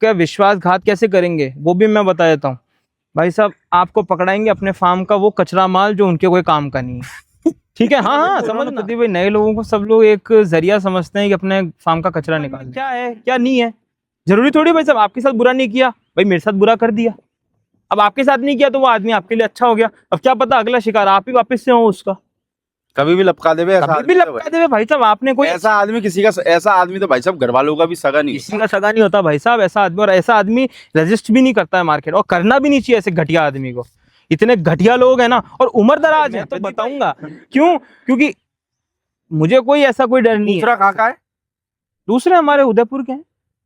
आपका विश्वासघात कैसे करेंगे वो भी मैं बता देता हूँ। भाई साहब आपको पकड़ाएंगे अपने फार्म का वो कचरा माल जो उनके कोई काम का नहीं है। ठीक है, हाँ समझ ना भाई, नए लोगों को सब लोग एक जरिया समझते हैं कि अपने फार्म का कचरा निकाल क्या है क्या नहीं है। जरूरी थोड़ी भाई साहब आपके साथ बुरा नहीं किया, भाई मेरे साथ बुरा कर दिया, अब आपके साथ नहीं किया तो वो आदमी आपके लिए अच्छा हो गया। अब क्या पता अगला शिकार आप ही वापस से हो उसका, कभी भी लपका देवे, कभी भी लपका देवे भाई साहब। आपने कोई ऐसा आदमी ऐसा आदमी तो भाई साहब घर वालों का भी सगा नहीं, किसी का सगा नहीं होता भाई साहब ऐसा आदमी। और ऐसा आदमी रजिस्ट भी नहीं करता है मार्केट, और करना भी नहीं चाहिए ऐसे घटिया आदमी को। इतने घटिया लोग हैं ना, और उम्र दराज है तो बताऊंगा क्यों, क्योंकि मुझे कोई ऐसा कोई डर नहीं है। दूसरा कहाँ का है? दूसरे हमारे उदयपुर के हैं।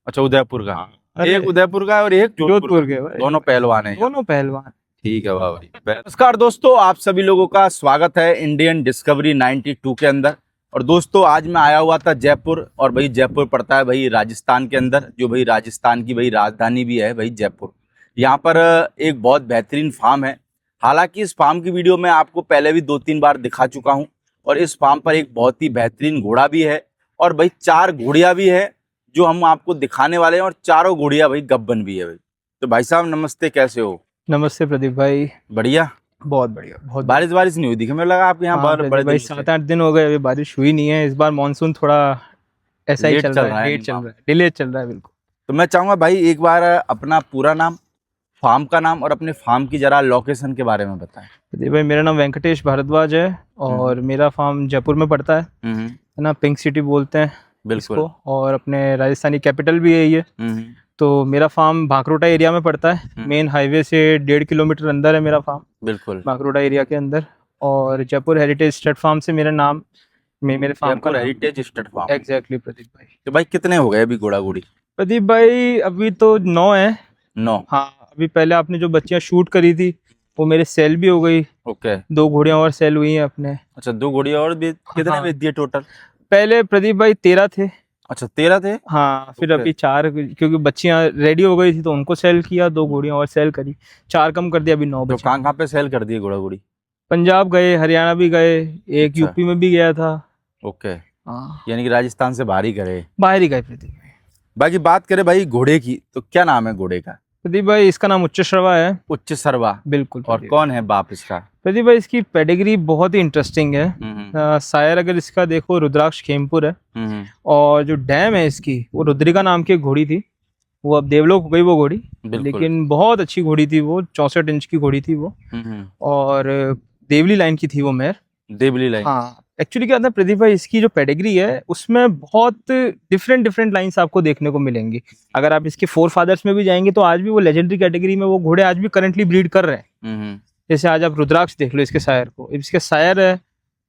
अच्छा उदयपुर का, अरे एक उदयपुर का है और एक जोधपुर के भाई। दोनों पहलवान हैं। दोनों पहलवान। ठीक है वाह भाई। नमस्कार दोस्तों, आप सभी लोगों का स्वागत है इंडियन डिस्कवरी 92 के अंदर। और दोस्तों आज मैं आया हुआ था जयपुर, और भाई जयपुर पड़ता है भाई राजस्थान के अंदर, जो भाई राजस्थान की भाई राजधानी भी है भाई जयपुर। यहाँ पर एक बहुत बेहतरीन फार्म है। हालांकि इस फार्म की वीडियो मैं आपको पहले भी 2-3 बार दिखा चुका हूँ, और इस फार्म पर एक बहुत ही बेहतरीन घोड़ा भी है, और भाई 4 घोड़ियाँ भी है जो हम आपको दिखाने वाले हैं, और चारों घोड़ियाँ भाई गब्बन भी है भाई। तो भाई साहब नमस्ते, कैसे हो? नमस्ते प्रदीप भाई। बढ़िया, बहुत बढ़िया। बहुत बारिश नहीं हुई दिखे, मुझे लगा आपके यहाँ हाँ, बड़े भाई 7-8 दिन हो गए अभी बारिश हुई नहीं है। इस बार मानसून थोड़ा ऐसा ही चल रहा है, लेट चल रहा है, डिले चल रहा है बिल्कुल। तो मैं चाहूंगा भाई एक बार अपना पूरा नाम, फार्म का नाम और अपने फार्म की जरा लोकेशन के बारे में बताएं। प्रदीप भाई मेरा नाम वेंकटेश भारद्वाज है, और मेरा फार्म जयपुर में पड़ता है ना, पिंक सिटी बोलते हैं बिल्कुल, और अपने राजस्थानी कैपिटल भी है ये। तो मेरा फार्म भांकरोटा एरिया में पड़ता है, मेन हाईवे से 1.5 किलोमीटर अंदर है मेरा फार्म, बिल्कुल भांकरोटा एरिया के अंदर। और जयपुर हेरिटेज स्टड फार्म से मेरा नाम, मेरे फार्म का heritage stud farm. Exactly Pradeep भाई। तो भाई कितने हो गए अभी घोड़ा घोड़ी? प्रदीप भाई अभी तो 9 है। 9? हाँ, अभी पहले आपने जो बच्चियां शूट करी थी वो मेरे सेल भी हो गई। ओके, 2 घोड़ियां और सेल हुई हैं अपने। अच्छा 2 घोड़ियां और भी? कितने बेच दिए टोटल? पहले प्रदीप भाई 13 थे। अच्छा 13 थे? हाँ, फिर अभी 4, क्योंकि बच्चियां रेडी हो गई थी तो उनको सेल किया, 2 घोड़ियां और सेल करी, 4 कम कर दिया, अभी 9 तो बचे। कहाँ पे सेल कर दिए घोड़ा घोड़ी? पंजाब गए, हरियाणा भी गए, एक अच्छा। यूपी में भी गया था। ओके, हाँ, यानी कि राजस्थान से बाहर ही गए, बाहर ही गए प्रदीप भाई। बाकी बात करें भाई घोड़े की, तो क्या नाम है घोड़े का? प्रदीप भाई इसका नाम उच्च श्रवा है। उच्च सर्वा, बिल्कुल। और कौन है बाप इसका? प्रदीप भाई इसकी पेडिग्री बहुत ही इंटरेस्टिंग है। शायर अगर इसका देखो रुद्राक्ष खेमपुर है, और जो डैम है इसकी वो रुद्रिका नाम की एक घोड़ी थी, वो अब देवलोक हो गई वो घोड़ी, लेकिन बहुत अच्छी घोड़ी थी वो, 64 इंच की घोड़ी थी वो, और देवली लाइन की थी वो मेयर। देवली लाइन? हाँ, एक्चुअली क्या था प्रदीप भाई, इसकी जो पेडिग्री है उसमें बहुत डिफरेंट लाइंस आपको देखने को मिलेंगी। अगर आप इसके 4 फादर्स में भी जाएंगे तो आज भी वो लेजेंडरी कैटेगरी में वो घोड़े आज भी करंटली ब्रीड कर रहे हैं। जैसे आज आप रुद्राक्ष देख लो, इसके शायर को, इसके शायर है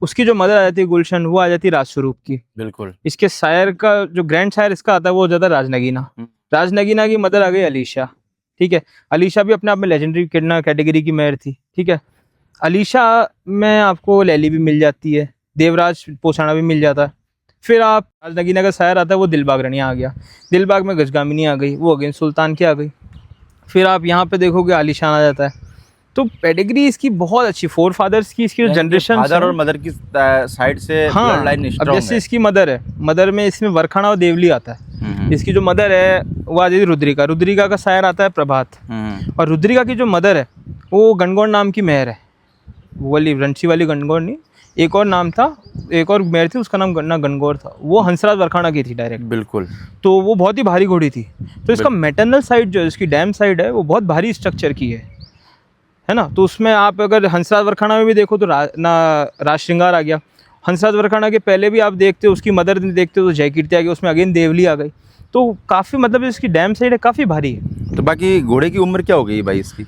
उसकी जो मदर आ जाती है गुलशन, वो आ जाती है राजस्वरूप की। बिल्कुल। इसके शायर का जो ग्रैंड शायर इसका आता है वो हो जाता है राजनगीना। राजनगीना की मदर आ गई अलीशा। ठीक है, अलीशा भी अपने आप में लेजेंडरी कैटेगरी की मेयर थी। ठीक है, अलीशा में आपको लैली भी मिल जाती है, देवराज पोछाना भी मिल जाता है। फिर आप राजनगीना का शायर आता है वो दिलबाग रानिया आ गया, दिलबाग में गजगामिनी आ गई, वो अगेन सुल्तान की आ गई। फिर आप यहाँ पे देखोगे आलीशान आ जाता है। तो पेडिग्री इसकी बहुत अच्छी, 4 फादर्स की इसकी जनरेशन, फादर और मदर की साइड से हाँ, लाइन अब जैसे इसकी मदर है, मदर में इसमें वरखाना और देवली आता है। इसकी जो मदर है वो आ जाती है रुद्रिका, रुद्रिका का शायर आता है प्रभात, और रुद्रिका की जो मदर है वो गणगौर नाम की मेहर है, वो वाली रणसी वाली गणगौर नहीं, एक और नाम था, एक और मेहर थी उसका नाम गणगौर था, वो हंसराज वरखाना की थी डायरेक्ट। बिल्कुल। तो वो बहुत ही भारी घोड़ी थी। तो इसका मैटरनल साइड जो है, इसकी डैम साइड है, वो बहुत भारी स्ट्रक्चर की है ना। तो उसमें आप अगर हंसराज वरखाना में भी देखो तो राज श्रृंगार आ गया। हंसराज वरखाना के पहले भी आप देखते हो उसकी मदर देखते हो तो जय कीर्ति आ गई, उसमें अगेन देवली आ गई। तो काफ़ी मतलब इसकी डैम साइड है, काफ़ी भारी है। तो बाकी घोड़े की उम्र क्या हो गई भाई इसकी?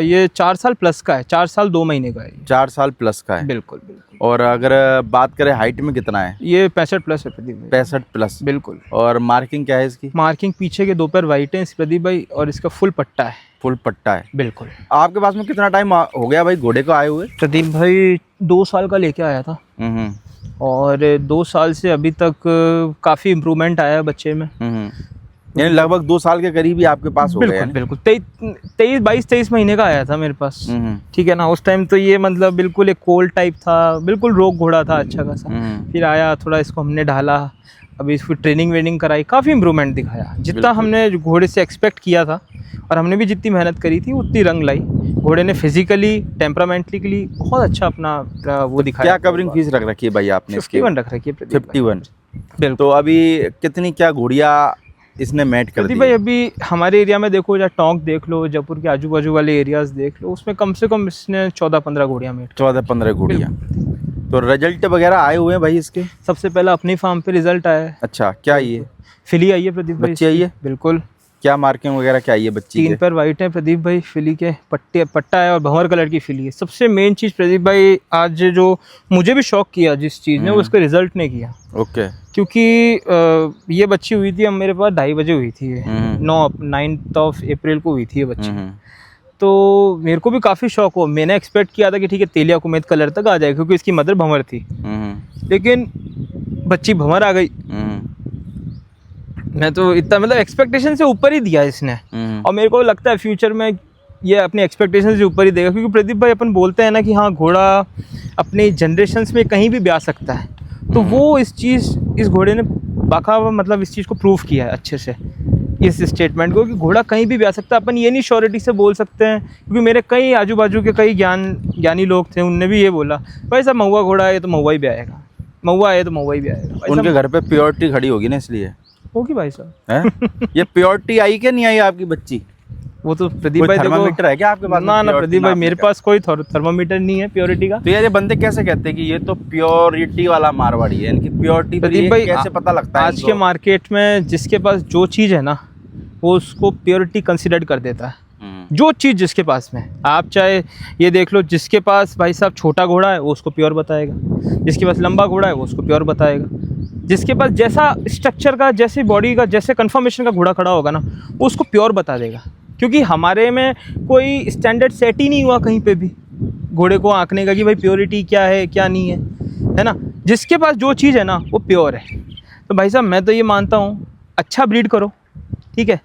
ये 4 साल प्लस का है, 4 साल 2 महीने का है। 4 साल प्लस का है? बिल्कुल बिल्कुल। और अगर बात करें हाइट में कितना है? ये 65 प्लस है प्रदीप भाई। 65 प्लस, बिल्कुल। और मार्किंग क्या है इसकी? मार्किंग पीछे के 2 पैर वाइट है प्रदीप भाई, और इसका फुल पट्टा है। फुल पट्टा है, बिल्कुल। आपके पास में कितना टाइम हो गया भाई घोड़े को आए हुए? प्रदीप भाई 2 साल का लेके आया था, और 2 साल से अभी तक काफ़ी इम्प्रूवमेंट आया है बच्चे में। यानी लगभग 2 साल के करीब ही आपके पास हो गए? बिल्कुल। 23 महीने का आया था मेरे पास। ठीक है ना, उस टाइम तो ये मतलब बिल्कुल एक कोल्ड टाइप था, बिल्कुल रोग घोड़ा था अच्छा खासा। फिर आया, थोड़ा इसको हमने ढाला, अभी इसकी ट्रेनिंग वेनिंग कराई, काफ़ी इंप्रूवमेंट दिखाया। जितना बिल्कुल। हमने घोड़े से एक्सपेक्ट किया था और हमने भी जितनी मेहनत करी थी उतनी रंग लाई। घोड़े ने फिजिकली टेम्परामेंटली बहुत अच्छा अपना वो दिखाया। क्या कवरिंग फीस रख रखी है भाई आपने इसकी? 51 रख रखी है प्रदीप भाई। 51। बिल्कुल। तो अभी कितनी क्या घोड़ियाँ इसने मैट कर दी? प्रदीप भाई अभी हमारे एरिया में देखो, या टोंक देख लो, जयपुर के आजू बाजू वाले एरियाज देख लो, उसमें कम से कम इसने 14-15 घोड़ियाँ मेट। 14-15 घोड़ियाँ। तो रिजल्ट वगैरह आए हुए हैं भाई इसके? सबसे पहला अपनी फार्म पे रिजल्ट आया है। अच्छा, क्या ये फिली आई है प्रदीप भाई, बच्ची आई है? बिल्कुल। क्या मार्किंग वगैरह क्या आई है बच्ची 3 के? पैर वाइट है प्रदीप भाई, फिली के पट्टा है और भंवर कलर की फिली है। सबसे मेन चीज़ प्रदीप भाई आज जो मुझे भी शौक किया जिस चीज़ ने, वो उसका रिजल्ट ने किया। ओके। क्योंकि ये बच्ची हुई थी, अब मेरे पास 2:30 बजे हुई थी ये। 9 अप्रैल को हुई थी ये बच्ची। तो मेरे को भी काफ़ी शौक हुआ। मैंने एक्सपेक्ट किया था कि ठीक है तेलिया कुमेद कलर तक आ जाएगा, क्योंकि इसकी मदर भंवर थी। लेकिन बच्ची भंवर आ गई। मैं तो इतना मतलब एक्सपेक्टेशन से ऊपर ही दिया इसने, और मेरे को लगता है फ्यूचर में ये अपनी एक्सपेक्टेशन से ऊपर ही देगा। क्योंकि प्रदीप भाई अपन बोलते हैं ना कि हाँ घोड़ा अपने जनरेशन्स में कहीं भी ब्याह सकता है, तो वो इस घोड़े ने बाकायदा मतलब इस चीज़ को प्रूव किया है अच्छे से, इस स्टेटमेंट को, कि घोड़ा कहीं भी ब्याह सकता है। अपन ये नहीं श्योरिटी से बोल सकते हैं, क्योंकि मेरे कई आजू बाजू के कई ज्ञानी लोग थे, उनने भी ये बोला भाई साहब महुआ घोड़ा है तो महुआ ही ब्याएगा, महुआ है तो महुआ ही ब्याएगा। उनके घर पे प्योरिटी खड़ी होगी ना, इसलिए होगी भाई साहब। है ये प्योरिटी आई क्या नहीं आई आपकी बच्ची? वो तो प्रदीप भाई थर्मामीटर है क्या आपके पास? ना प्रदीप भाई मेरे पास कोई थर्मामीटर नहीं है प्योरिटी का। तो यार ये बंदे कैसे कहते हैं कि ये तो प्योरिटी वाला मारवाड़ी है, इनकी प्योरिटी प्रदीप भाई कैसे पता लगता है? आज के मार्केट में जिसके पास जो चीज़ है ना, वो उसको प्योरिटी कंसिडर कर देता है। जो चीज़ जिसके पास में, आप चाहे ये देख लो, जिसके पास भाई साहब छोटा घोड़ा है वो उसको प्योर बताएगा, जिसके पास लंबा घोड़ा है वो उसको प्योर बताएगा, जिसके पास जैसा स्ट्रक्चर का, जैसे बॉडी का, जैसे कन्फर्मेशन का घोड़ा खड़ा होगा ना, वो उसको प्योर बता देगा। क्योंकि हमारे में कोई स्टैंडर्ड सेट ही नहीं हुआ कहीं पे भी घोड़े को आंकने का कि भाई प्योरिटी क्या है क्या नहीं है ना। जिसके पास जो चीज़ है ना वो प्योर है। तो भाई साहब मैं तो ये मानता हूँ अच्छा ब्रीड करो, ठीक है।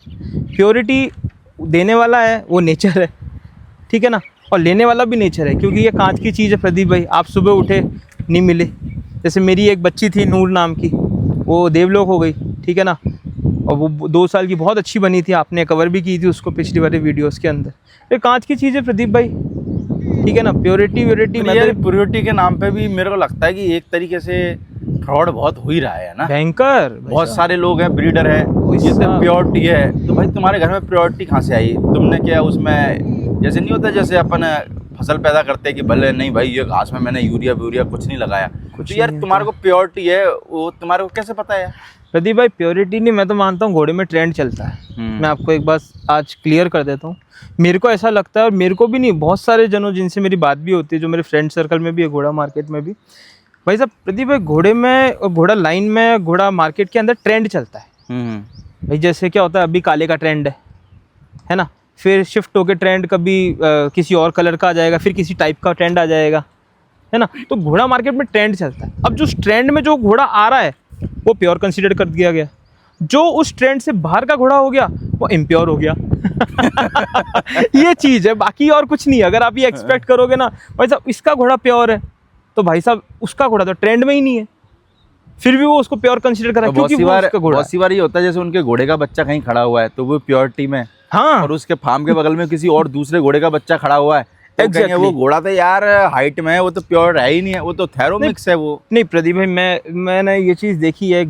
प्योरिटी देने वाला है वो नेचर है, ठीक है ना, और लेने वाला भी नेचर है। क्योंकि ये कांच की चीज़ है प्रदीप भाई, आप सुबह उठे नहीं मिले। जैसे मेरी एक बच्ची थी नूर नाम की, वो देवलोक हो गई, ठीक है ना, और वो 2 साल की बहुत अच्छी बनी थी, आपने कवर भी की थी उसको पिछली वाले वीडियोस के अंदर। ये कांच की चीज़ है प्रदीप भाई, ठीक है ना। प्योरिटी प्योरिटी के नाम पे भी मेरे को लगता है कि एक तरीके से फ्रॉड बहुत हो ही रहा है ना। भयंकर, बहुत सारे लोग हैं, ब्रीडर है, ये तो प्योरिटी है। तो भाई तुम्हारे घर में प्योरिटी कहाँ से आई? तुमने क्या उसमें, जैसे नहीं होता जैसे अपन फसल पैदा करते हैं कि भले नहीं भाई ये घास में मैंने यूरिया कुछ नहीं लगाया, कुछ तो यार तुम्हारे को प्योरिटी है, वो तुम्हारे को कैसे पता है? प्रदीप भाई प्योरिटी नहीं, मैं तो मानता हूँ घोड़े में ट्रेंड चलता है। मैं आपको एक बात आज क्लियर कर देता हूँ, मेरे को ऐसा लगता है, और मेरे को भी नहीं, बहुत सारे जनों जिनसे मेरी बात भी होती है, जो मेरे फ्रेंड सर्कल में भी है, घोड़ा मार्केट में भी। भाई साहब प्रदीप भाई घोड़े में और घोड़ा लाइन में, घोड़ा मार्केट के अंदर ट्रेंड चलता है। भाई जैसे क्या होता है, अभी काले का ट्रेंड है ना, फिर शिफ्ट होके ट्रेंड कभी किसी और कलर का आ जाएगा, फिर किसी टाइप का ट्रेंड आ जाएगा, है ना। तो घोड़ा मार्केट में ट्रेंड चलता है। अब जो ट्रेंड में जो घोड़ा आ रहा है वो प्योर कंसीडर कर दिया गया, जो उस ट्रेंड से बाहर का घोड़ा हो गया वो इम्प्योर हो गया। ये चीज़ है, बाकी और कुछ नहीं। अगर आप ये एक्सपेक्ट करोगे ना भाई साहब इसका घोड़ा प्योर है, तो भाई साहब उसका घोड़ा तो ट्रेंड में ही नहीं है, फिर भी वो उसको प्योर कंसीडर करा, क्योंकि वो उसका घोड़ा। बहुत सी बार ये होता है जैसे उनके घोड़े का बच्चा कहीं खड़ा हुआ है तो वो प्योरिटी में, हाँ, और उसके फार्म के बगल में किसी और दूसरे घोड़े का बच्चा खड़ा हुआ है, तो वो घोड़ा तो यार हाइट में है, वो तो प्योर है ही नहीं है, वो तो थेरोमिक्स है वो। नहीं प्रदीप भाई मैंने ये चीज़ देखी है,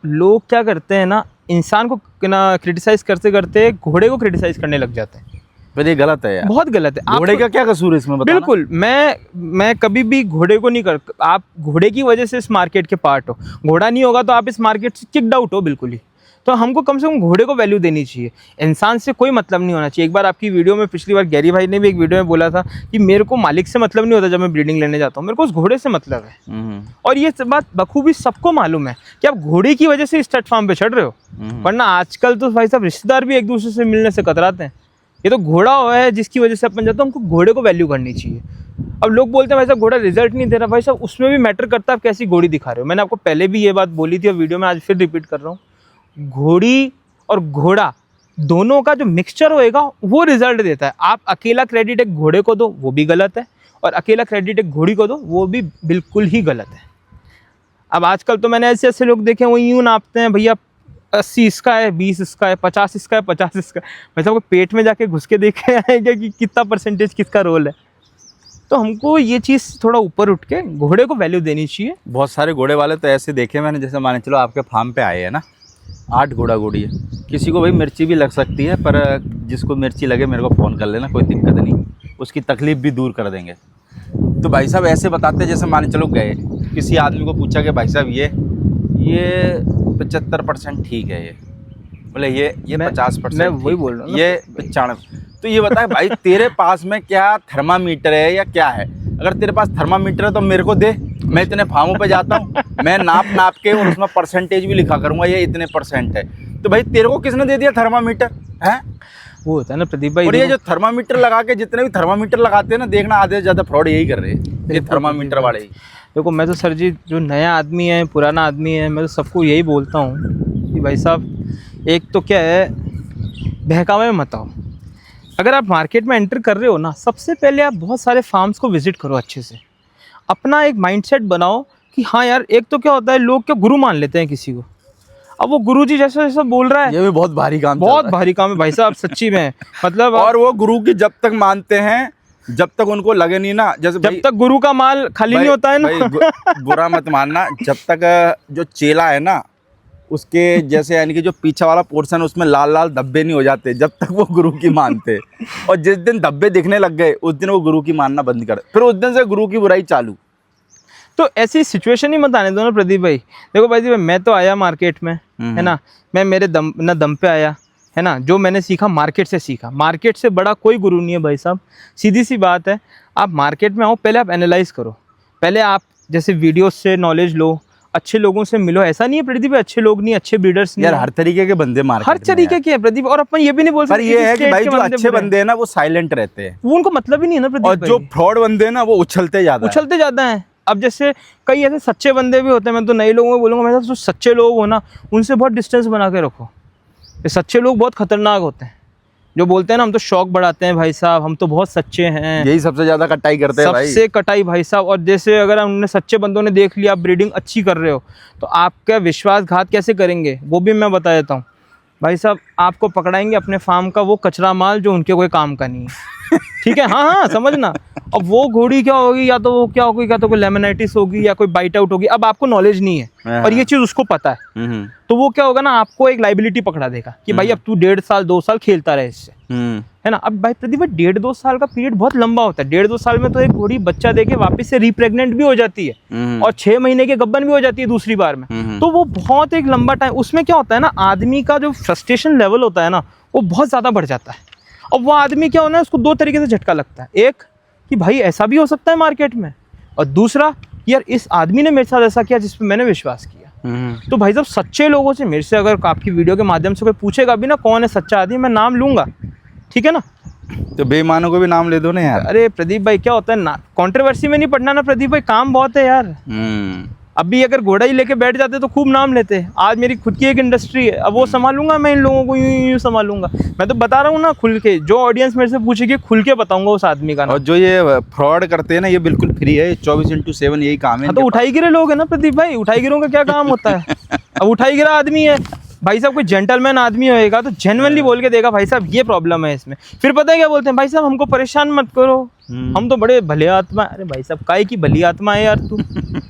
लोग क्या करते हैं ना, इंसान को ना क्रिटिसाइज करते करते घोड़े को क्रिटिसाइज करने लग जाते हैं। पर ये गलत है यार, बहुत गलत है। घोड़े का क्या कसूर है इसमें, बताना। बिल्कुल, मैं कभी भी घोड़े को नहीं कर, आप घोड़े की वजह से इस मार्केट के पार्ट हो, घोड़ा नहीं होगा तो आप इस मार्केट से किक्ड आउट हो बिल्कुल ही। तो हमको कम से कम घोड़े को वैल्यू देनी चाहिए, इंसान से कोई मतलब नहीं होना चाहिए। एक बार आपकी वीडियो में, पिछली बार गैरी भाई ने भी एक वीडियो में बोला था कि मेरे को मालिक से मतलब नहीं होता जब मैं ब्रीडिंग लेने जाता हूँ, मेरे को उस घोड़े से मतलब है। और ये बात बखूबी सबको मालूम है कि आप घोड़े की वजह से स्टड फार्म पे चढ़ रहे हो, वरना आजकल तो भाई साहब रिश्तेदार भी एक दूसरे से मिलने से कतराते हैं। ये तो घोड़ा हुआ है जिसकी वजह से अपन जाते हैं, हमको घोड़े को वैल्यू करनी चाहिए। अब लोग बोलते हैं भाई साहब घोड़ा रिजल्ट नहीं दे रहा, भाई साहब उसमें भी मैटर करता है आप कैसी घोड़ी दिखा रहे हो। मैंने आपको पहले भी ये बात बोली थी और वीडियो में आज फिर रिपीट कर रहा हूँ, घोड़ी और घोड़ा दोनों का जो मिक्सचर होएगा वो रिजल्ट देता है। आप अकेला क्रेडिट एक घोड़े को दो वो भी गलत है, और अकेला क्रेडिट एक घोड़ी को दो वो भी बिल्कुल ही गलत है। अब आजकल तो मैंने ऐसे ऐसे लोग देखे, वो यूं नापते हैं भैया 80 इसका है, 20 इसका है, 50 इसका है, 50 इसका है। भाई साहब को पेट में जाके घुस के देखे आएंगे कि कितना परसेंटेज किसका रोल है। तो हमको ये चीज़ थोड़ा ऊपर उठ के घोड़े को वैल्यू देनी चाहिए। बहुत सारे घोड़े वाले तो ऐसे देखे मैंने, जैसे माने चलो आपके फार्म पे आए हैं ना, 8 घोड़ा घोड़ी है, किसी को भाई मिर्ची भी लग सकती है, पर जिसको मिर्ची लगे मेरे को फ़ोन कर लेना, कोई दिक्कत नहीं, उसकी तकलीफ़ भी दूर कर देंगे। तो भाई साहब ऐसे बताते जैसे माने चलो गए किसी आदमी को पूछा कि भाई साहब ये 75% ठीक है, ये बोले ये 50%, मैं वही बोल रहा हूँ ना। ये 95। तो ये बता भाई तेरे पास में क्या थर्मामीटर है या क्या है? अगर तेरे पास थर्मामीटर है तो मेरे को दे, मैं इतने फार्मों पे जाता हूँ, मैं नाप के और उसमें परसेंटेज भी लिखा करूँगा ये इतने % है। तो भाई तेरे को किसने दे दिया थर्मामीटर है? वो होता है ना प्रदीप भाई। और ये जो थर्मामीटर लगा के जितने भी थर्मामीटर लगाते हैं ना, देखना आधे से ज़्यादा फ्रॉड यही कर रहे हैं, ये थर्मामीटर वाले ही। देखो मैं तो सर जी जो नया आदमी है, पुराना आदमी है, मैं तो सबको यही बोलता हूँ कि भाई साहब एक तो क्या है, बहकावे में मत आओ। अगर आप मार्केट में एंटर कर रहे हो ना, सबसे पहले आप बहुत सारे फार्म्स को विजिट करो अच्छे से, अपना एक माइंडसेट बनाओ कि हाँ यार, एक तो क्या होता है लोग क्या गुरु मान लेते हैं किसी को, अब वो गुरुजी जैसा जैसा बोल रहा है, ये भी बहुत भारी काम, बहुत भारी काम है भाई साहब सच्ची में। मतलब और वो गुरु की जब तक मानते हैं, जब तक उनको लगे नहीं ना, जैसे जब तक गुरु का माल खाली नहीं होता है ना, बुरा मत मानना, जब तक जो चेला है ना उसके जैसे यानी कि जो पीछे वाला पोर्शन उसमें लाल लाल धब्बे नहीं हो जाते, जब तक वो गुरु की मानते। और जिस दिन धब्बे दिखने लग गए उस दिन वो गुरु की मानना बंद कर, फिर उस दिन से गुरु की बुराई चालू। तो ऐसी सिचुएशन ही मत आने दो ना प्रदीप भाई। देखो भाई जी, मैं तो आया मार्केट में, है ना, मैं मेरे दम पे आया, है ना, जो मैंने सीखा मार्केट से सीखा। मार्केट से बड़ा कोई गुरु नहीं है भाई साहब, सीधी सी बात है। आप मार्केट में आओ, पहले आप एनालाइज करो, पहले आप जैसे वीडियो से नॉलेज लो, अच्छे लोगों से मिलो। ऐसा नहीं है प्रदीप भाई अच्छे लोग नहीं, अच्छे ब्रीडर्स नहीं, यार हर तरीके के बंदे मार्केट हर तरीके के है प्रदीप। और अपन ये भी नहीं बोल सकते, पर ये है कि भाई जो अच्छे बंदे हैं ना वो साइलेंट रहते हैं, वो उनको मतलब ही नहीं है ना प्रदीप। और जो फ्रॉड बंदे हैं ना वो उछलते ज्यादा हैं। अब जैसे कई ऐसे सच्चे बंदे भी होते हैं, मैं तो नए लोगों को बोलूँगा, मैं जो सच्चे लोग हो ना उनसे बहुत डिस्टेंस बना के रखो। ये सच्चे लोग बहुत खतरनाक होते हैं, जो बोलते हैं ना हम तो शौक बढ़ाते हैं भाई साहब, हम तो बहुत सच्चे हैं, यही सबसे ज्यादा कटाई करते हैं भाई, सबसे कटाई भाई साहब। और जैसे अगर हमने सच्चे बंदों ने देख लिया आप ब्रीडिंग अच्छी कर रहे हो, तो आपका विश्वासघात कैसे करेंगे वो भी मैं बता देता हूँ भाई साहब। आपको पकड़ाएंगे अपने फार्म का वो कचरा माल जो उनके कोई काम का नहीं है, ठीक है, हाँ समझना। अब वो घोड़ी क्या होगी, या तो वो क्या होगी, या तो कोई लेमनाइटिस होगी या कोई बाइट आउट होगी, अब आपको नॉलेज नहीं है और ये चीज़ उसको पता है, तो वो क्या होगा ना, आपको एक लाइबिलिटी पकड़ा देगा कि भाई अब तू 1.5 साल 2 साल खेलता रहे इससे, है ना। अब भाई प्रदीप 1.5-2 साल का पीरियड बहुत लंबा होता है। 1.5-2 साल में तो एक घोड़ी बच्चा देके वापस से रिप्रेग्नेंट भी हो जाती है और 6 महीने के गब्बन भी हो जाती है दूसरी बार में, तो वो बहुत एक लंबा टाइम। उसमें क्या होता है ना, आदमी का जो फ्रस्ट्रेशन लेवल होता है ना वो बहुत ज़्यादा बढ़ जाता है। और वो आदमी क्या होना है, उसको 2 तरीके से झटका लगता है, एक कि भाई ऐसा भी हो सकता है मार्केट में, और दूसरा यार इस आदमी ने मेरे साथ ऐसा किया जिस पे मैंने विश्वास किया। तो भाई साहब सच्चे लोगों से, मेरे से अगर आपकी वीडियो के माध्यम से कोई पूछेगा भी ना कौन है सच्चा आदमी, मैं नाम लूंगा, ठीक है ना। तो बेईमानों को भी नाम ले दो ना यार। अरे प्रदीप भाई क्या होता है ना, कंट्रोवर्सी में नहीं पड़ना ना प्रदीप भाई, काम बहुत है यार। अभी अगर घोड़ा ही लेके बैठ जाते तो खूब नाम लेते। आज मेरी खुद की एक इंडस्ट्री है, अब वो संभालूंगा मैं, इन लोगों को यूं संभालूंगा। मैं तो बता रहा हूँ ना खुल के, जो ऑडियंस मेरे से पूछेगी खुल के बताऊंगा उस आदमी का नाम। और जो ये फ्रॉड करते हैं ना ये बिल्कुल फ्री है, 24/7 यही काम है। तो उठाई गिरे लोग है ना प्रदीप भाई, उठाई गिरों का क्या काम होता है। अब उठाई गिरा आदमी है भाई साहब, कोई जेंटलमैन आदमी होएगा तो जेन्युइनली बोल के देगा भाई साहब ये प्रॉब्लम है इसमें। फिर पता है क्या बोलते हैं, भाई साहब हमको परेशान मत करो, हम तो बड़े भले आत्मा। अरे भाई साहब काय की भली आत्मा है यार तू।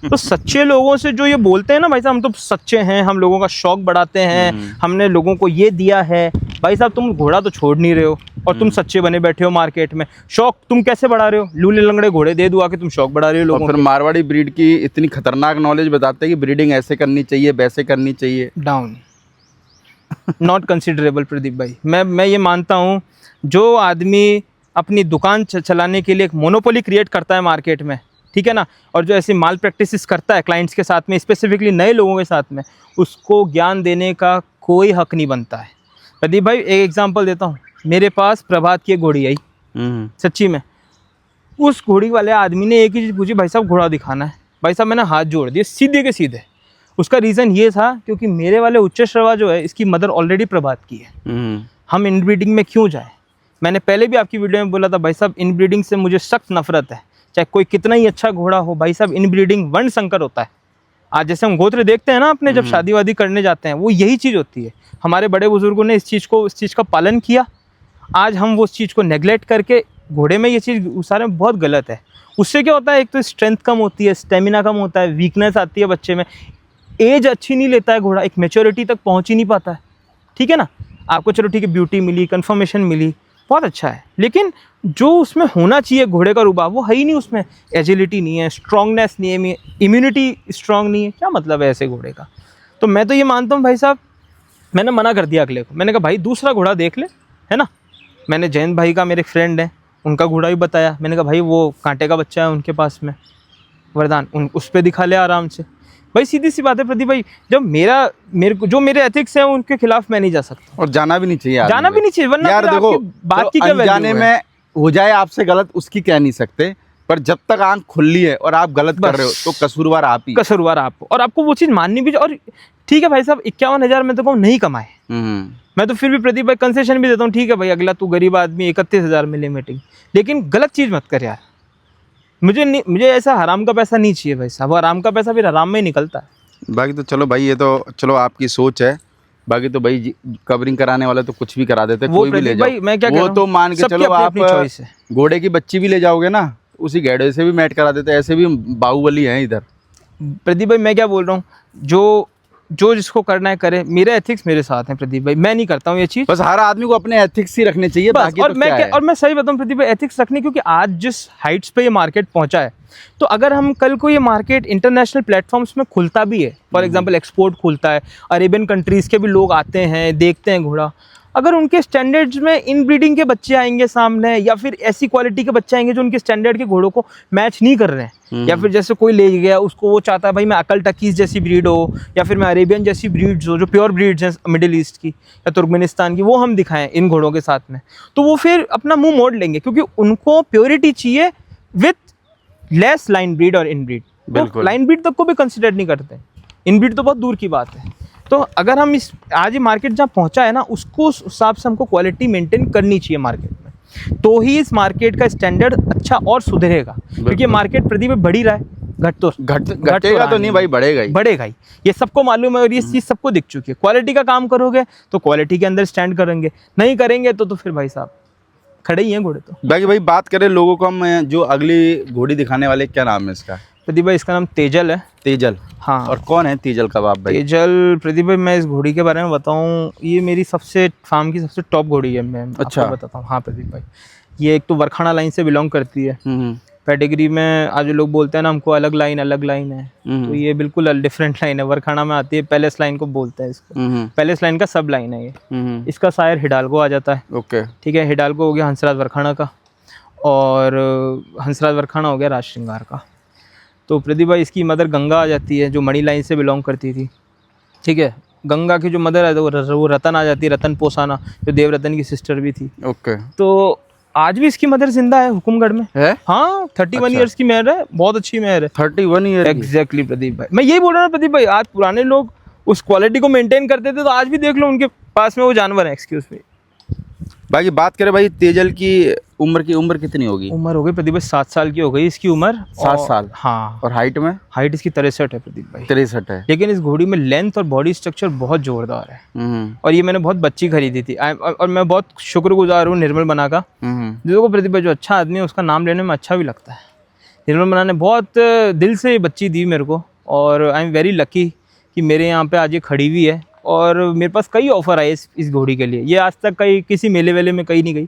तो सच्चे लोगों से जो ये बोलते हैं ना भाई साहब हम तो सच्चे हैं, हम लोगों का शौक बढ़ाते हैं, हमने लोगों को ये दिया है। भाई साहब तुम घोड़ा तो छोड़ नहीं रहे हो और तुम सच्चे बने बैठे हो मार्केट में। शौक तुम कैसे बढ़ा रहे हो, लूले लंगड़े घोड़े दे दुआ के तुम शौक बढ़ा रहे हो लोगों। फिर मारवाड़ी ब्रीड की इतनी खतरनाक नॉलेज बताते हैं कि ब्रीडिंग ऐसे करनी चाहिए वैसे करनी चाहिए। डाउन नॉट कंसिडरेबल प्रदीप भाई। मैं ये मानता हूँ जो आदमी अपनी दुकान चलाने के लिए एक मोनोपोली क्रिएट करता है मार्केट में, ठीक है ना, और जो ऐसी माल प्रैक्टिसेस करता है क्लाइंट्स के साथ में, स्पेसिफिकली नए लोगों के साथ में, उसको ज्ञान देने का कोई हक नहीं बनता है। प्रदीप भाई एक एग्जांपल देता हूँ, मेरे पास प्रभात की एक घोड़ी आई, सच्ची में उस घोड़ी वाले आदमी ने एक ही चीज़ पूछी, भाई साहब घोड़ा दिखाना है। भाई साहब मैंने हाथ जोड़ दिए सीधे के सीधे। उसका रीज़न ये था क्योंकि मेरे वाले उच्च श्रवा जो है इसकी मदर ऑलरेडी प्रभात की है, हम इनब्रीडिंग में क्यों जाएं। मैंने पहले भी आपकी वीडियो में बोला था भाई साहब इनब्रीडिंग से मुझे सख्त नफरत है, चाहे कोई कितना ही अच्छा घोड़ा हो। भाई साहब इनब्रीडिंग वर्ण संकर होता है, आज जैसे हम गोत्र देखते हैं ना अपने, जब शादी वादी करने जाते हैं, वो यही चीज़ होती है। हमारे बड़े बुजुर्गों ने इस चीज़ का पालन किया। आज हम वो उस चीज़ को नेग्लेक्ट करके घोड़े में ये चीज़ उतारे में बहुत गलत है। उससे क्या होता है, एक तो स्ट्रेंथ कम होती है, स्टेमिना कम होता है, वीकनेस आती है बच्चे में, एज अच्छी नहीं लेता है घोड़ा, एक मैच्योरिटी तक पहुंच ही नहीं पाता है। ठीक है ना, आपको चलो ठीक है ब्यूटी मिली, कन्फर्मेशन मिली, बहुत अच्छा है, लेकिन जो उसमें होना चाहिए घोड़े का रुबाब वो है ही नहीं उसमें। एजिलिटी नहीं है, स्ट्रांगनेस नहीं है, इम्यूनिटी स्ट्रांग नहीं है, क्या मतलब है ऐसे घोड़े का। तो मैं तो ये मानता हूँ भाई साहब, मैंने मना कर दिया अगले को, मैंने कहा भाई दूसरा घोड़ा देख ले, है ना। मैंने जयंत भाई का, मेरे फ्रेंड हैं, उनका घोड़ा भी बताया, मैंने कहा भाई वो कांटे का बच्चा है उनके पास में, वरदान, उस पर दिखा ले आराम से। भाई सीधी सी बात है प्रदीप भाई, जब मेरे एथिक्स हैं उनके खिलाफ मैं नहीं जा सकता, और जाना भी नहीं चाहिए, जाना भी नहीं चाहिए, वरना यार फिर देखो आपकी बात की क्या वैल्यू जाने है। में हो जाए आपसे गलत उसकी कह नहीं सकते, पर जब तक आंख खुली है और आप गलत कर रहे हो तो कसूरवार आप ही, कसूरवार आप, और आपको वो चीज़ माननी भी। और ठीक है भाई साहब, 51,000 में तो कहूँ नहीं कमाए, मैं तो फिर भी प्रदीप भाई कंसेशन भी देता हूँ, ठीक है भाई अगला तू गरीब आदमी 31,000 में ले मीटिंग, लेकिन गलत चीज़ मत कर यार। मुझे ऐसा हराम का पैसा नहीं चाहिए भाई साहब, हराम का पैसा फिर हराम में ही निकलता है। बाकी तो चलो भाई, ये तो चलो आपकी सोच है, बाकी तो भाई कवरिंग कराने वाले तो कुछ भी करा देते, कोई भी ले जाओ। भाई मैं क्या वो तो मान के चलो आप घोड़े की बच्ची भी ले जाओगे ना, उसी गेड़े से भी मैट करा देते, ऐसे भी बाहुबली हैं इधर। प्रदीप भाई मैं क्या बोल रहा हूँ, जो जिसको करना है करे, मेरे एथिक्स मेरे साथ हैं प्रदीप भाई, मैं नहीं करता हूँ ये चीज़। बस हर आदमी को अपने एथिक्स ही रखने चाहिए, बाकी और तो क्या है। और मैं सही बताऊँ प्रदीप भाई, एथिक्स रखने, क्योंकि आज जिस हाइट्स पे ये मार्केट पहुंचा है, तो अगर हम कल को ये मार्केट इंटरनेशनल प्लेटफॉर्म्स में खुलता भी है, फॉर एग्जांपल एक्सपोर्ट खुलता है, अरेबियन कंट्रीज़ के भी लोग आते हैं देखते हैं घोड़ा, अगर उनके स्टैंडर्ड्स में इन ब्रीडिंग के बच्चे आएंगे सामने, या फिर ऐसी क्वालिटी के बच्चे आएंगे जो उनके स्टैंडर्ड के घोड़ों को मैच नहीं कर रहे हैं, या फिर जैसे कोई ले गया उसको, वो चाहता है भाई मैं अकल टकीस जैसी ब्रीड हो, या फिर मैं अरेबियन जैसी ब्रीड्स हो, जो प्योर ब्रीड्स हैं मिडिल ईस्ट की या तुर्कमेनिस्तान की, वो हम दिखाएं इन घोड़ों के साथ में, तो वो फिर अपना मुंह मोड़ लेंगे, क्योंकि उनको प्योरिटी चाहिए विथ लेस लाइन ब्रीड और इन ब्रीड। तो लाइन ब्रीड तक को भी कंसिडर नहीं करते, इन ब्रीड तो बहुत दूर की बात है। तो अगर हम आज ये मार्केट जहाँ पहुँचा है ना, उसको उस हिसाब से हमको क्वालिटी मेंटेन करनी चाहिए मार्केट में, तो ही इस मार्केट का स्टैंडर्ड अच्छा और सुधरेगा। क्योंकि मार्केट प्रदीप में बढ़ ही रहा है, घटेगा तो नहीं भाई, बढ़ेगा ही, ये सबको मालूम है और ये चीज़ सबको दिख चुकी है। क्वालिटी का काम करोगे तो क्वालिटी के अंदर स्टैंड करेंगे, नहीं करेंगे तो फिर भाई साहब खड़े ही हैं घोड़े। तो बाकी भाई बात करें लोगों को, हम जो अगली घोड़ी दिखाने वाले, क्या नाम है इसका? प्रदीप भाई इसका नाम तेजल है। तेजल, हाँ। और कौन है तेजल कबाब भाई? तेजल प्रदीप भाई, मैं इस घोड़ी के बारे में बताऊं, ये मेरी फार्म की सबसे टॉप घोड़ी है, मैं अच्छा आपको बताता हूँ। हाँ प्रदीप भाई, ये एक तो वरखाना लाइन से बिलोंग करती है। पेडिग्री में आज लोग बोलते हैं ना हमको अलग लाइन है, तो ये बिल्कुल डिफरेंट लाइन है, वरखाना में आती है, पैलेस लाइन को बोलते हैं इसको, पैलेस लाइन का सब लाइन है ये। इसका सायर हिडाल्गो आ जाता है। ओके, ठीक है, हिडाल्गो हो गया हंसराज वरखाना का, और हंसराज वरखाना हो गया राज श्रृंगार का। तो प्रदीप भाई इसकी मदर गंगा आ जाती है, जो मणि लाइन से बिलोंग करती थी। ठीक है, गंगा की जो मदर है वो रतन आ जाती है, रतन पोसाना, जो देवरतन की सिस्टर भी थी। ओके, तो आज भी इसकी मदर जिंदा है हुकुमगढ़ में है। हाँ, 31 ईयर्स की मेहर है, बहुत अच्छी मेहर है। 31 ईयर एग्जैक्टली प्रदीप भाई, मैं यही बोल रहा हूँ प्रदीप भाई, आज पुराने लोग उस क्वालिटी को मेंटेन करते थे, तो आज भी देख लो उनके पास में वो जानवर है। Excuse me. बाकी बात करें भाई तेजल की उम्र कितनी होगी? उम्र हो गई प्रदीप भाई 7 साल की हो गई इसकी उम्र। 7 साल? हाँ। और हाइट में? हाइट इसकी 63 है प्रदीप भाई, 63 है। लेकिन इस घोड़ी में लेंथ और बॉडी स्ट्रक्चर बहुत जोरदार है। और ये मैंने बहुत बच्ची खरीदी थी, और मैं बहुत शुक्रगुजार हूँ निर्मल बना का, जिसको प्रदीप भाई जो अच्छा आदमी है उसका नाम लेने में अच्छा भी लगता है। निर्मल बना ने बहुत दिल से ये बच्ची दी मेरे को, और आई एम वेरी लकी कि मेरे यहाँ पे आज ये खड़ी हुई है, और मेरे पास कई ऑफर आए इस घोड़ी के लिए। ये आज तक किसी मेले वेले में कहीं नहीं गई,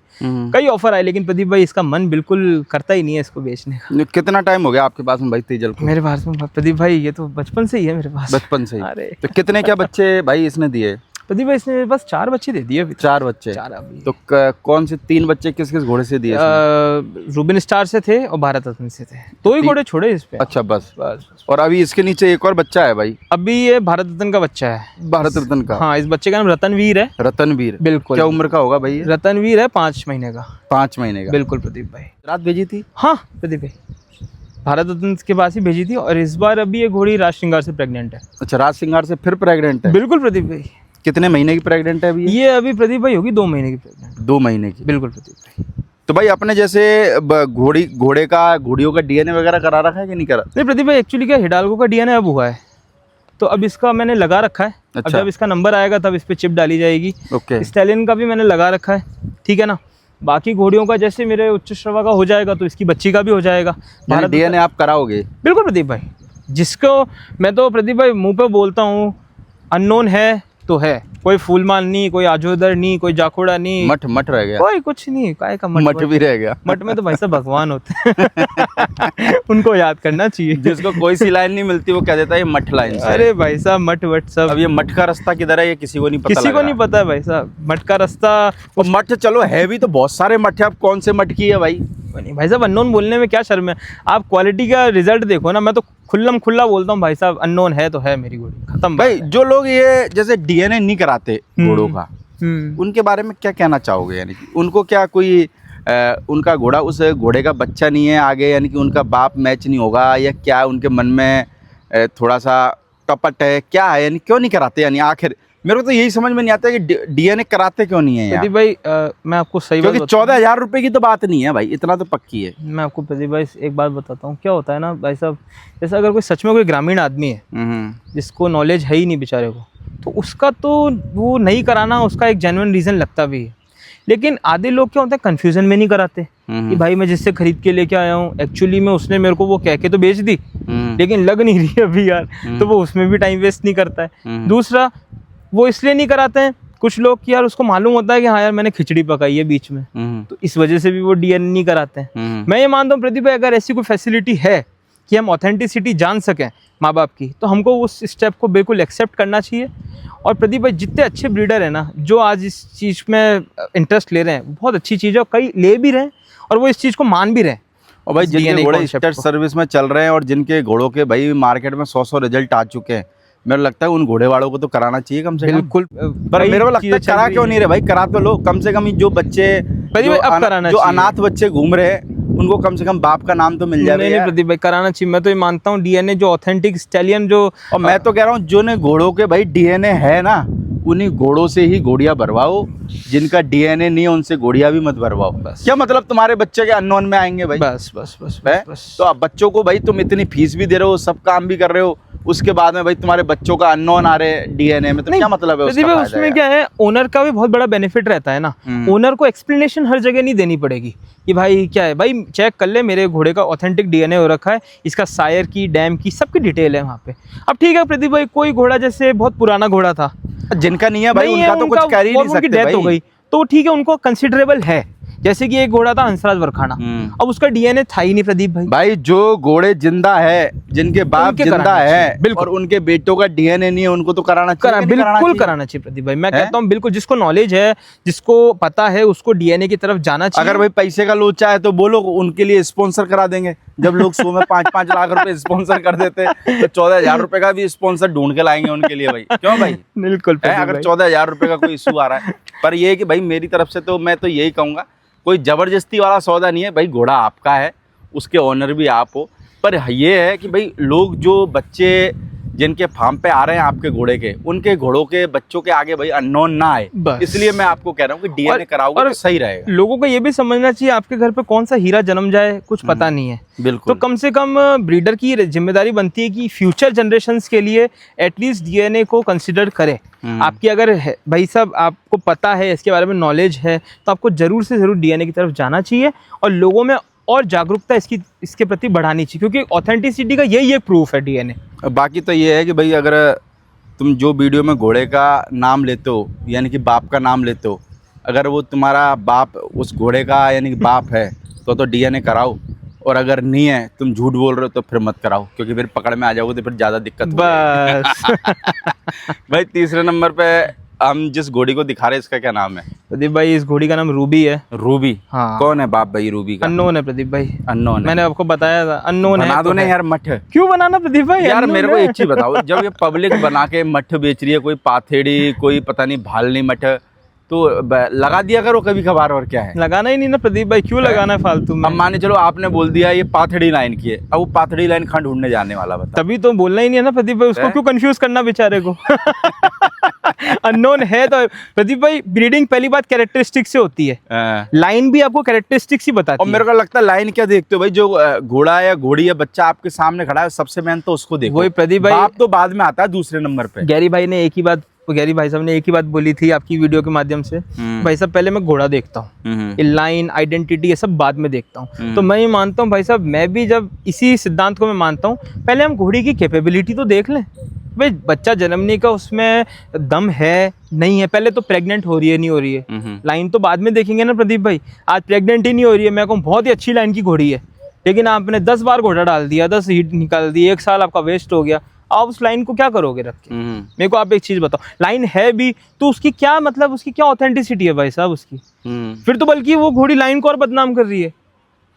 कई ऑफर आए, लेकिन प्रदीप भाई इसका मन बिल्कुल करता ही नहीं है इसको बेचने का। कितना टाइम हो गया आपके पास में भाई तेजल को? मेरे पास में प्रदीप भाई ये तो बचपन से ही है मेरे पास। बचपन से ही? अरे तो कितने क्या बच्चे भाई इसने दिए? प्रदीप भाई इसने बस 4 बच्चे दे दिए अभी। 4 बच्चे? 4 अभी। तो कौन से 3 बच्चे किस किस घोड़े से दिए? रूबिन स्टार से थे और भारत रत्न से थे, 2 ही घोड़े छोड़े इस पे। अच्छा, बस। और अभी इसके नीचे एक और बच्चा है भाई? अभी ये भारत रत्न का बच्चा है। भारत रत्न का? हाँ, इस बच्चे का नाम रतनवीर है। रतनवीर, बिल्कुल। क्या उम्र का होगा भाई? रतनवीर है 5 महीने का। 5 महीने का? बिल्कुल प्रदीप भाई। रात भेजी थी? हाँ प्रदीप भाई, भारत रत्न के पास ही भेजी थी, और इस बार अभी ये घोड़ी राज श्रृंगार से प्रेग्नेंट है। अच्छा, राज श्रृंगार से फिर प्रेग्नेंट है? बिल्कुल प्रदीप भाई। कितने महीने की प्रेग्नेंट है अभी ये अभी प्रदीप भाई होगी 2 महीने की प्रेग्नेंट। 2 महीने की? बिल्कुल प्रदीप भाई। तो भाई अपने जैसे घोड़ियों का डीएनए वगैरह करा रखा है कि नहीं करा? नहीं प्रदीप भाई, एक्चुअली क्या हिडाल्गो का डीएनए अब हुआ है, तो अब इसका मैंने लगा रखा है। अब अच्छा। जब इसका नंबर आएगा तब इस पे चिप डाली जाएगी। ओके। स्टैलियन का भी मैंने लगा रखा है, ठीक है ना। बाकी घोड़ियों का जैसे मेरे उच्च श्रवा का हो जाएगा तो इसकी बच्ची का भी हो जाएगा। डीएनए आप कराओगे? बिल्कुल प्रदीप भाई, जिसको मैं तो प्रदीप भाई मुंह पे बोलता हूँ, अननोन है तो है, कोई फूलमाल नहीं, कोई आजोदर नहीं, कोई जाखोड़ा नहीं, मठ रह गया, कोई कुछ नहीं, काय का मठ भी रह गया। मठ में तो भाई साहब भगवान होते हैं उनको याद करना चाहिए। जिसको कोई सी लाइन नहीं मिलती वो कह देता है ये मठ लाइन से। अरे भाई साहब मठ वट सब। अब ये मठ का रास्ता किधर है ये किसी को नहीं पता, किसी को नहीं पता है भाई साहब मठ का रास्ता। और मठ चलो है भी तो बहुत सारे मठ है, अब कौन से मठ की है भाई? नहीं भाई साहब, अननोन बोलने में क्या शर्म है, आप क्वालिटी का रिजल्ट देखो ना। मैं तो खुल्ला बोलता हूँ भाई साहब, अननोन है तो है मेरी घोड़ी, खत्म भाई। जो लोग ये जैसे डीएनए नहीं कराते घोड़ों का, हम्म। उनके बारे में क्या कहना चाहोगे? यानी कि उनको क्या कोई उनका घोड़ा उस घोड़े का बच्चा नहीं है आगे, यानी कि उनका बाप मैच नहीं होगा, या क्या उनके मन में थोड़ा सा कपट है, क्या है, यानी क्यों नहीं कराते? यानी आखिर मेरे को तो यही समझ में नहीं आता कि डीएनए कराते क्यों नहीं है यार? प्रदीप भाई मैं आपको सही बात क्योंकि 14,000 रुपए की तो बात नहीं है भाई, इतना तो पक्की है। मैं आपको प्रदीप भाई एक बात बताता हूँ, क्या होता है ना भाई साहब, जैसे अगर कोई सच में कोई ग्रामीण आदमी है जिसको नॉलेज है ही नहीं बेचारे को, तो उसका तो वो नहीं कराना उसका एक जेन्युइन रीज़न लगता भी है। लेकिन आधे लोग क्या होता है कन्फ्यूजन में नहीं कराते कि भाई मैं जिससे खरीद के लेके आया हूँ एक्चुअली में उसने मेरे को वो कह के तो बेच दी लेकिन लग नहीं रही अभी यार, तो वो उसमें भी टाइम वेस्ट नहीं करता है। दूसरा, वो इसलिए नहीं कराते हैं कुछ लोग कि यार उसको मालूम होता है कि हाँ यार मैंने खिचड़ी पकाई है बीच में, तो इस वजह से भी वो डीएनए नहीं कराते हैं। मैं ये मानता हूँ प्रदीप भाई, अगर ऐसी कोई फैसिलिटी है कि हम ऑथेंटिसिटी जान सकें माँ बाप की, तो हमको उस स्टेप को बिल्कुल एक्सेप्ट करना चाहिए। और प्रदीप भाई जितने अच्छे ब्रीडर हैं ना जो आज इस चीज़ में इंटरेस्ट ले रहे हैं, बहुत अच्छी चीज़ है, और कई ले भी रहे हैं और वो इस चीज़ को मान भी रहे हैं। और भाई जिनके घोड़े स्टेट सर्विस में चल रहे हैं और जिनके घोड़ों के भाई मार्केट में 100 रिजल्ट आ चुके हैं, मेरे लगता है उन घोड़े वालों को तो कराना चाहिए कम से कम। बिल्कुल, पर मेरे को लगता है करा क्यों नहीं रहे भाई? करा तो लो कम से कम। जो बच्चे जो अनाथ बच्चे घूम रहे हैं उनको कम से कम बाप का नाम तो मिल जाए। नहीं प्रदीप भाई कराना चाहिए, मैं तो ये मानता हूँ डीएनए जो ऑथेंटिक स्टैलियन जो, और मैं तो कह रहा हूँ जो ने घोड़ों के भाई डीएनए है ना, उन्हीं घोड़ों से ही घोड़ियां भरवाओ, जिनका डीएनए नहीं है उनसे घोड़ियां भी मत भरवाओ। क्या मतलब तुम्हारे बच्चे के अननोन में आएंगे भाई? बस बस बस, बस, बस। तो अब बच्चों को भाई तुम इतनी फीस भी दे रहे हो, सब काम भी कर रहे हो, उसके बाद में भाई तुम्हारे बच्चों का अननोन आ रहे डीएनए में, तो क्या मतलब है उसका? उसमें क्या है, ओनर का भी बहुत बड़ा बेनिफिट रहता है ना। ओनर को एक्सप्लेनेशन हर जगह नहीं देनी पड़ेगी कि भाई क्या है, भाई चेक कर ले मेरे घोड़े का ऑथेंटिक डीएनए हो रखा है, इसका सायर की डैम की सबकी डिटेल है वहाँ पे। अब ठीक है प्रदीप भाई, कोई घोड़ा जैसे बहुत पुराना घोड़ा था जिनका नहीं है भाई, उनका तो कुछ कर ही नहीं सकते, डेथ हो गई तो ठीक है, उनको कंसिडरेबल है। जैसे कि एक घोड़ा था हंसराज वरखाना, अब उसका डीएनए था ही नहीं प्रदीप भाई। भाई जो घोड़े जिंदा है, जिनके बाप जिंदा है और उनके बेटों का डीएनए नहीं है, उनको तो कराना चाहिए। बिल्कुल कराना चाहिए प्रदीप भाई, मैं कहता हूँ बिल्कुल, जिसको नॉलेज है, जिसको पता है, उसको डीएनए की तरफ जाना चाहिए। अगर भाई पैसे का लोचा है तो बोलो, उनके लिए स्पॉन्सर करा देंगे। जब लोग 100 में 5-5 लाख रुपए स्पॉन्सर कर देते तो 14,000 रुपए का भी स्पॉन्सर ढूंढ के लाएंगे उनके लिए भाई। क्यों भाई? बिल्कुल, अगर 14,000 रुपए का कोई इशू आ रहा है। पर ये है कि भाई मेरी तरफ से तो मैं तो यही कहूंगा, कोई जबरदस्ती वाला सौदा नहीं है भाई, घोड़ा आपका है, उसके ओनर भी आप हो। पर ये है कि भाई लोग जो बच्चे जिनके फार्म पे आ रहे हैं आपके घोड़े के, उनके घोड़ों के बच्चों के आगे भाई अननोन ना आए, इसलिए मैं आपको कह रहा हूँ कि डीएनए कराओगे तो सही रहेगा। लोगों को ये भी समझना चाहिए आपके घर पे कौन सा हीरा जन्म जाए कुछ पता नहीं है। बिल्कुल। तो कम से कम ब्रीडर की जिम्मेदारी बनती है कि फ्यूचर जनरेशंस के लिए एटलीस्ट डीएनए को कंसिडर करें। आपकी अगर भाई साहब आपको पता है, इसके बारे में नॉलेज है, तो आपको जरूर से जरूर डीएनए की तरफ जाना चाहिए और लोगों में और जागरूकता इसके प्रति बढ़ानी चाहिए, क्योंकि ऑथेंटिसिटी का यही एक प्रूफ है डीएनए। बाकी तो ये है कि भाई अगर तुम जो वीडियो में घोड़े का नाम लेते हो, यानी कि बाप का नाम लेते हो, अगर वो तुम्हारा बाप उस घोड़े का यानी कि बाप है तो डीएनए कराओ, और अगर नहीं है, तुम झूठ बोल रहे हो तो फिर मत कराओ, क्योंकि फिर पकड़ में आ जाओगे तो फिर ज़्यादा दिक्कत बस। भाई तीसरे नंबर पे हम जिस घोड़ी को दिखा रहे हैं, इसका क्या नाम है? प्रदीप भाई इस घोड़ी का नाम रूबी है। रूबी? हाँ। कौन है बाप भाई रूबी का? अननोन है प्रदीप भाई, अननोन है। मैंने आपको बताया था अननोन है। बना दो ना यार मठ। क्यों बनाना प्रदीप भाई? यार मेरे को एक चीज बताओ, जब ये पब्लिक बना के मठ बेच रही है, कोई पाथेड़ी, कोई पता नहीं भालनी मठ, तो लगा दिया करो कभी कभार। और क्या है, लगाना ही नहीं ना प्रदीप भाई, क्यों लगाना है फालतू में? अब माने चलो आपने बोल दिया ये पाथड़ी लाइन की है, अब वो पाथड़ी लाइन कहाँ ढूंढने जाने वाला बता? तभी तो बोलना ही नहीं है ना प्रदीप भाई, उसको क्यों कंफ्यूज करना बेचारे को। अननोन है तो प्रदीप भाई ब्रीडिंग पहली बात कैरेक्टरिस्टिक से होती है, लाइन भी आपको कैरेक्टरिस्टिक्स ही बताती और है। मेरे को लगता है लाइन क्या देखते हो भाई, जो घोड़ा या घोड़ी या बच्चा आपके सामने खड़ा है सबसे मेन तो उसको देखो। वही प्रदीप भाई, बाप तो बाद में आता है दूसरे नंबर पे। गैरी भाई ने एक ही बात, गैरी भाई साहब ने एक ही बात बोली थी आपकी वीडियो के माध्यम से, भाई साहब पहले मैं घोड़ा देखता हूँ, ये लाइन आइडेंटिटी ये सब बाद में देखता हूँ। तो मैं ये मानता हूँ भाई साहब, मैं भी जब इसी सिद्धांत को मैं मानता हूँ, पहले हम घोड़ी की कैपेबिलिटी तो देख लें। भाई बच्चा जन्मने का उसमें दम है नहीं है, पहले तो प्रेग्नेंट हो रही है नहीं हो रही है, लाइन तो बाद में देखेंगे ना प्रदीप भाई। आज प्रेग्नेंट ही नहीं हो रही है, मैं कहूँ बहुत ही अच्छी लाइन की घोड़ी है, लेकिन आपने 10 बार घोड़ा डाल दिया, 10 हीट निकाल दी, 1 साल आपका वेस्ट हो गया, आप उस लाइन को क्या करोगे रख के? मेरे को आप एक चीज बताओ, लाइन है भी तो उसकी क्या मतलब, उसकी क्या ऑथेंटिसिटी है भाई साहब उसकी? फिर तो बल्कि वो घोड़ी लाइन को और बदनाम कर रही है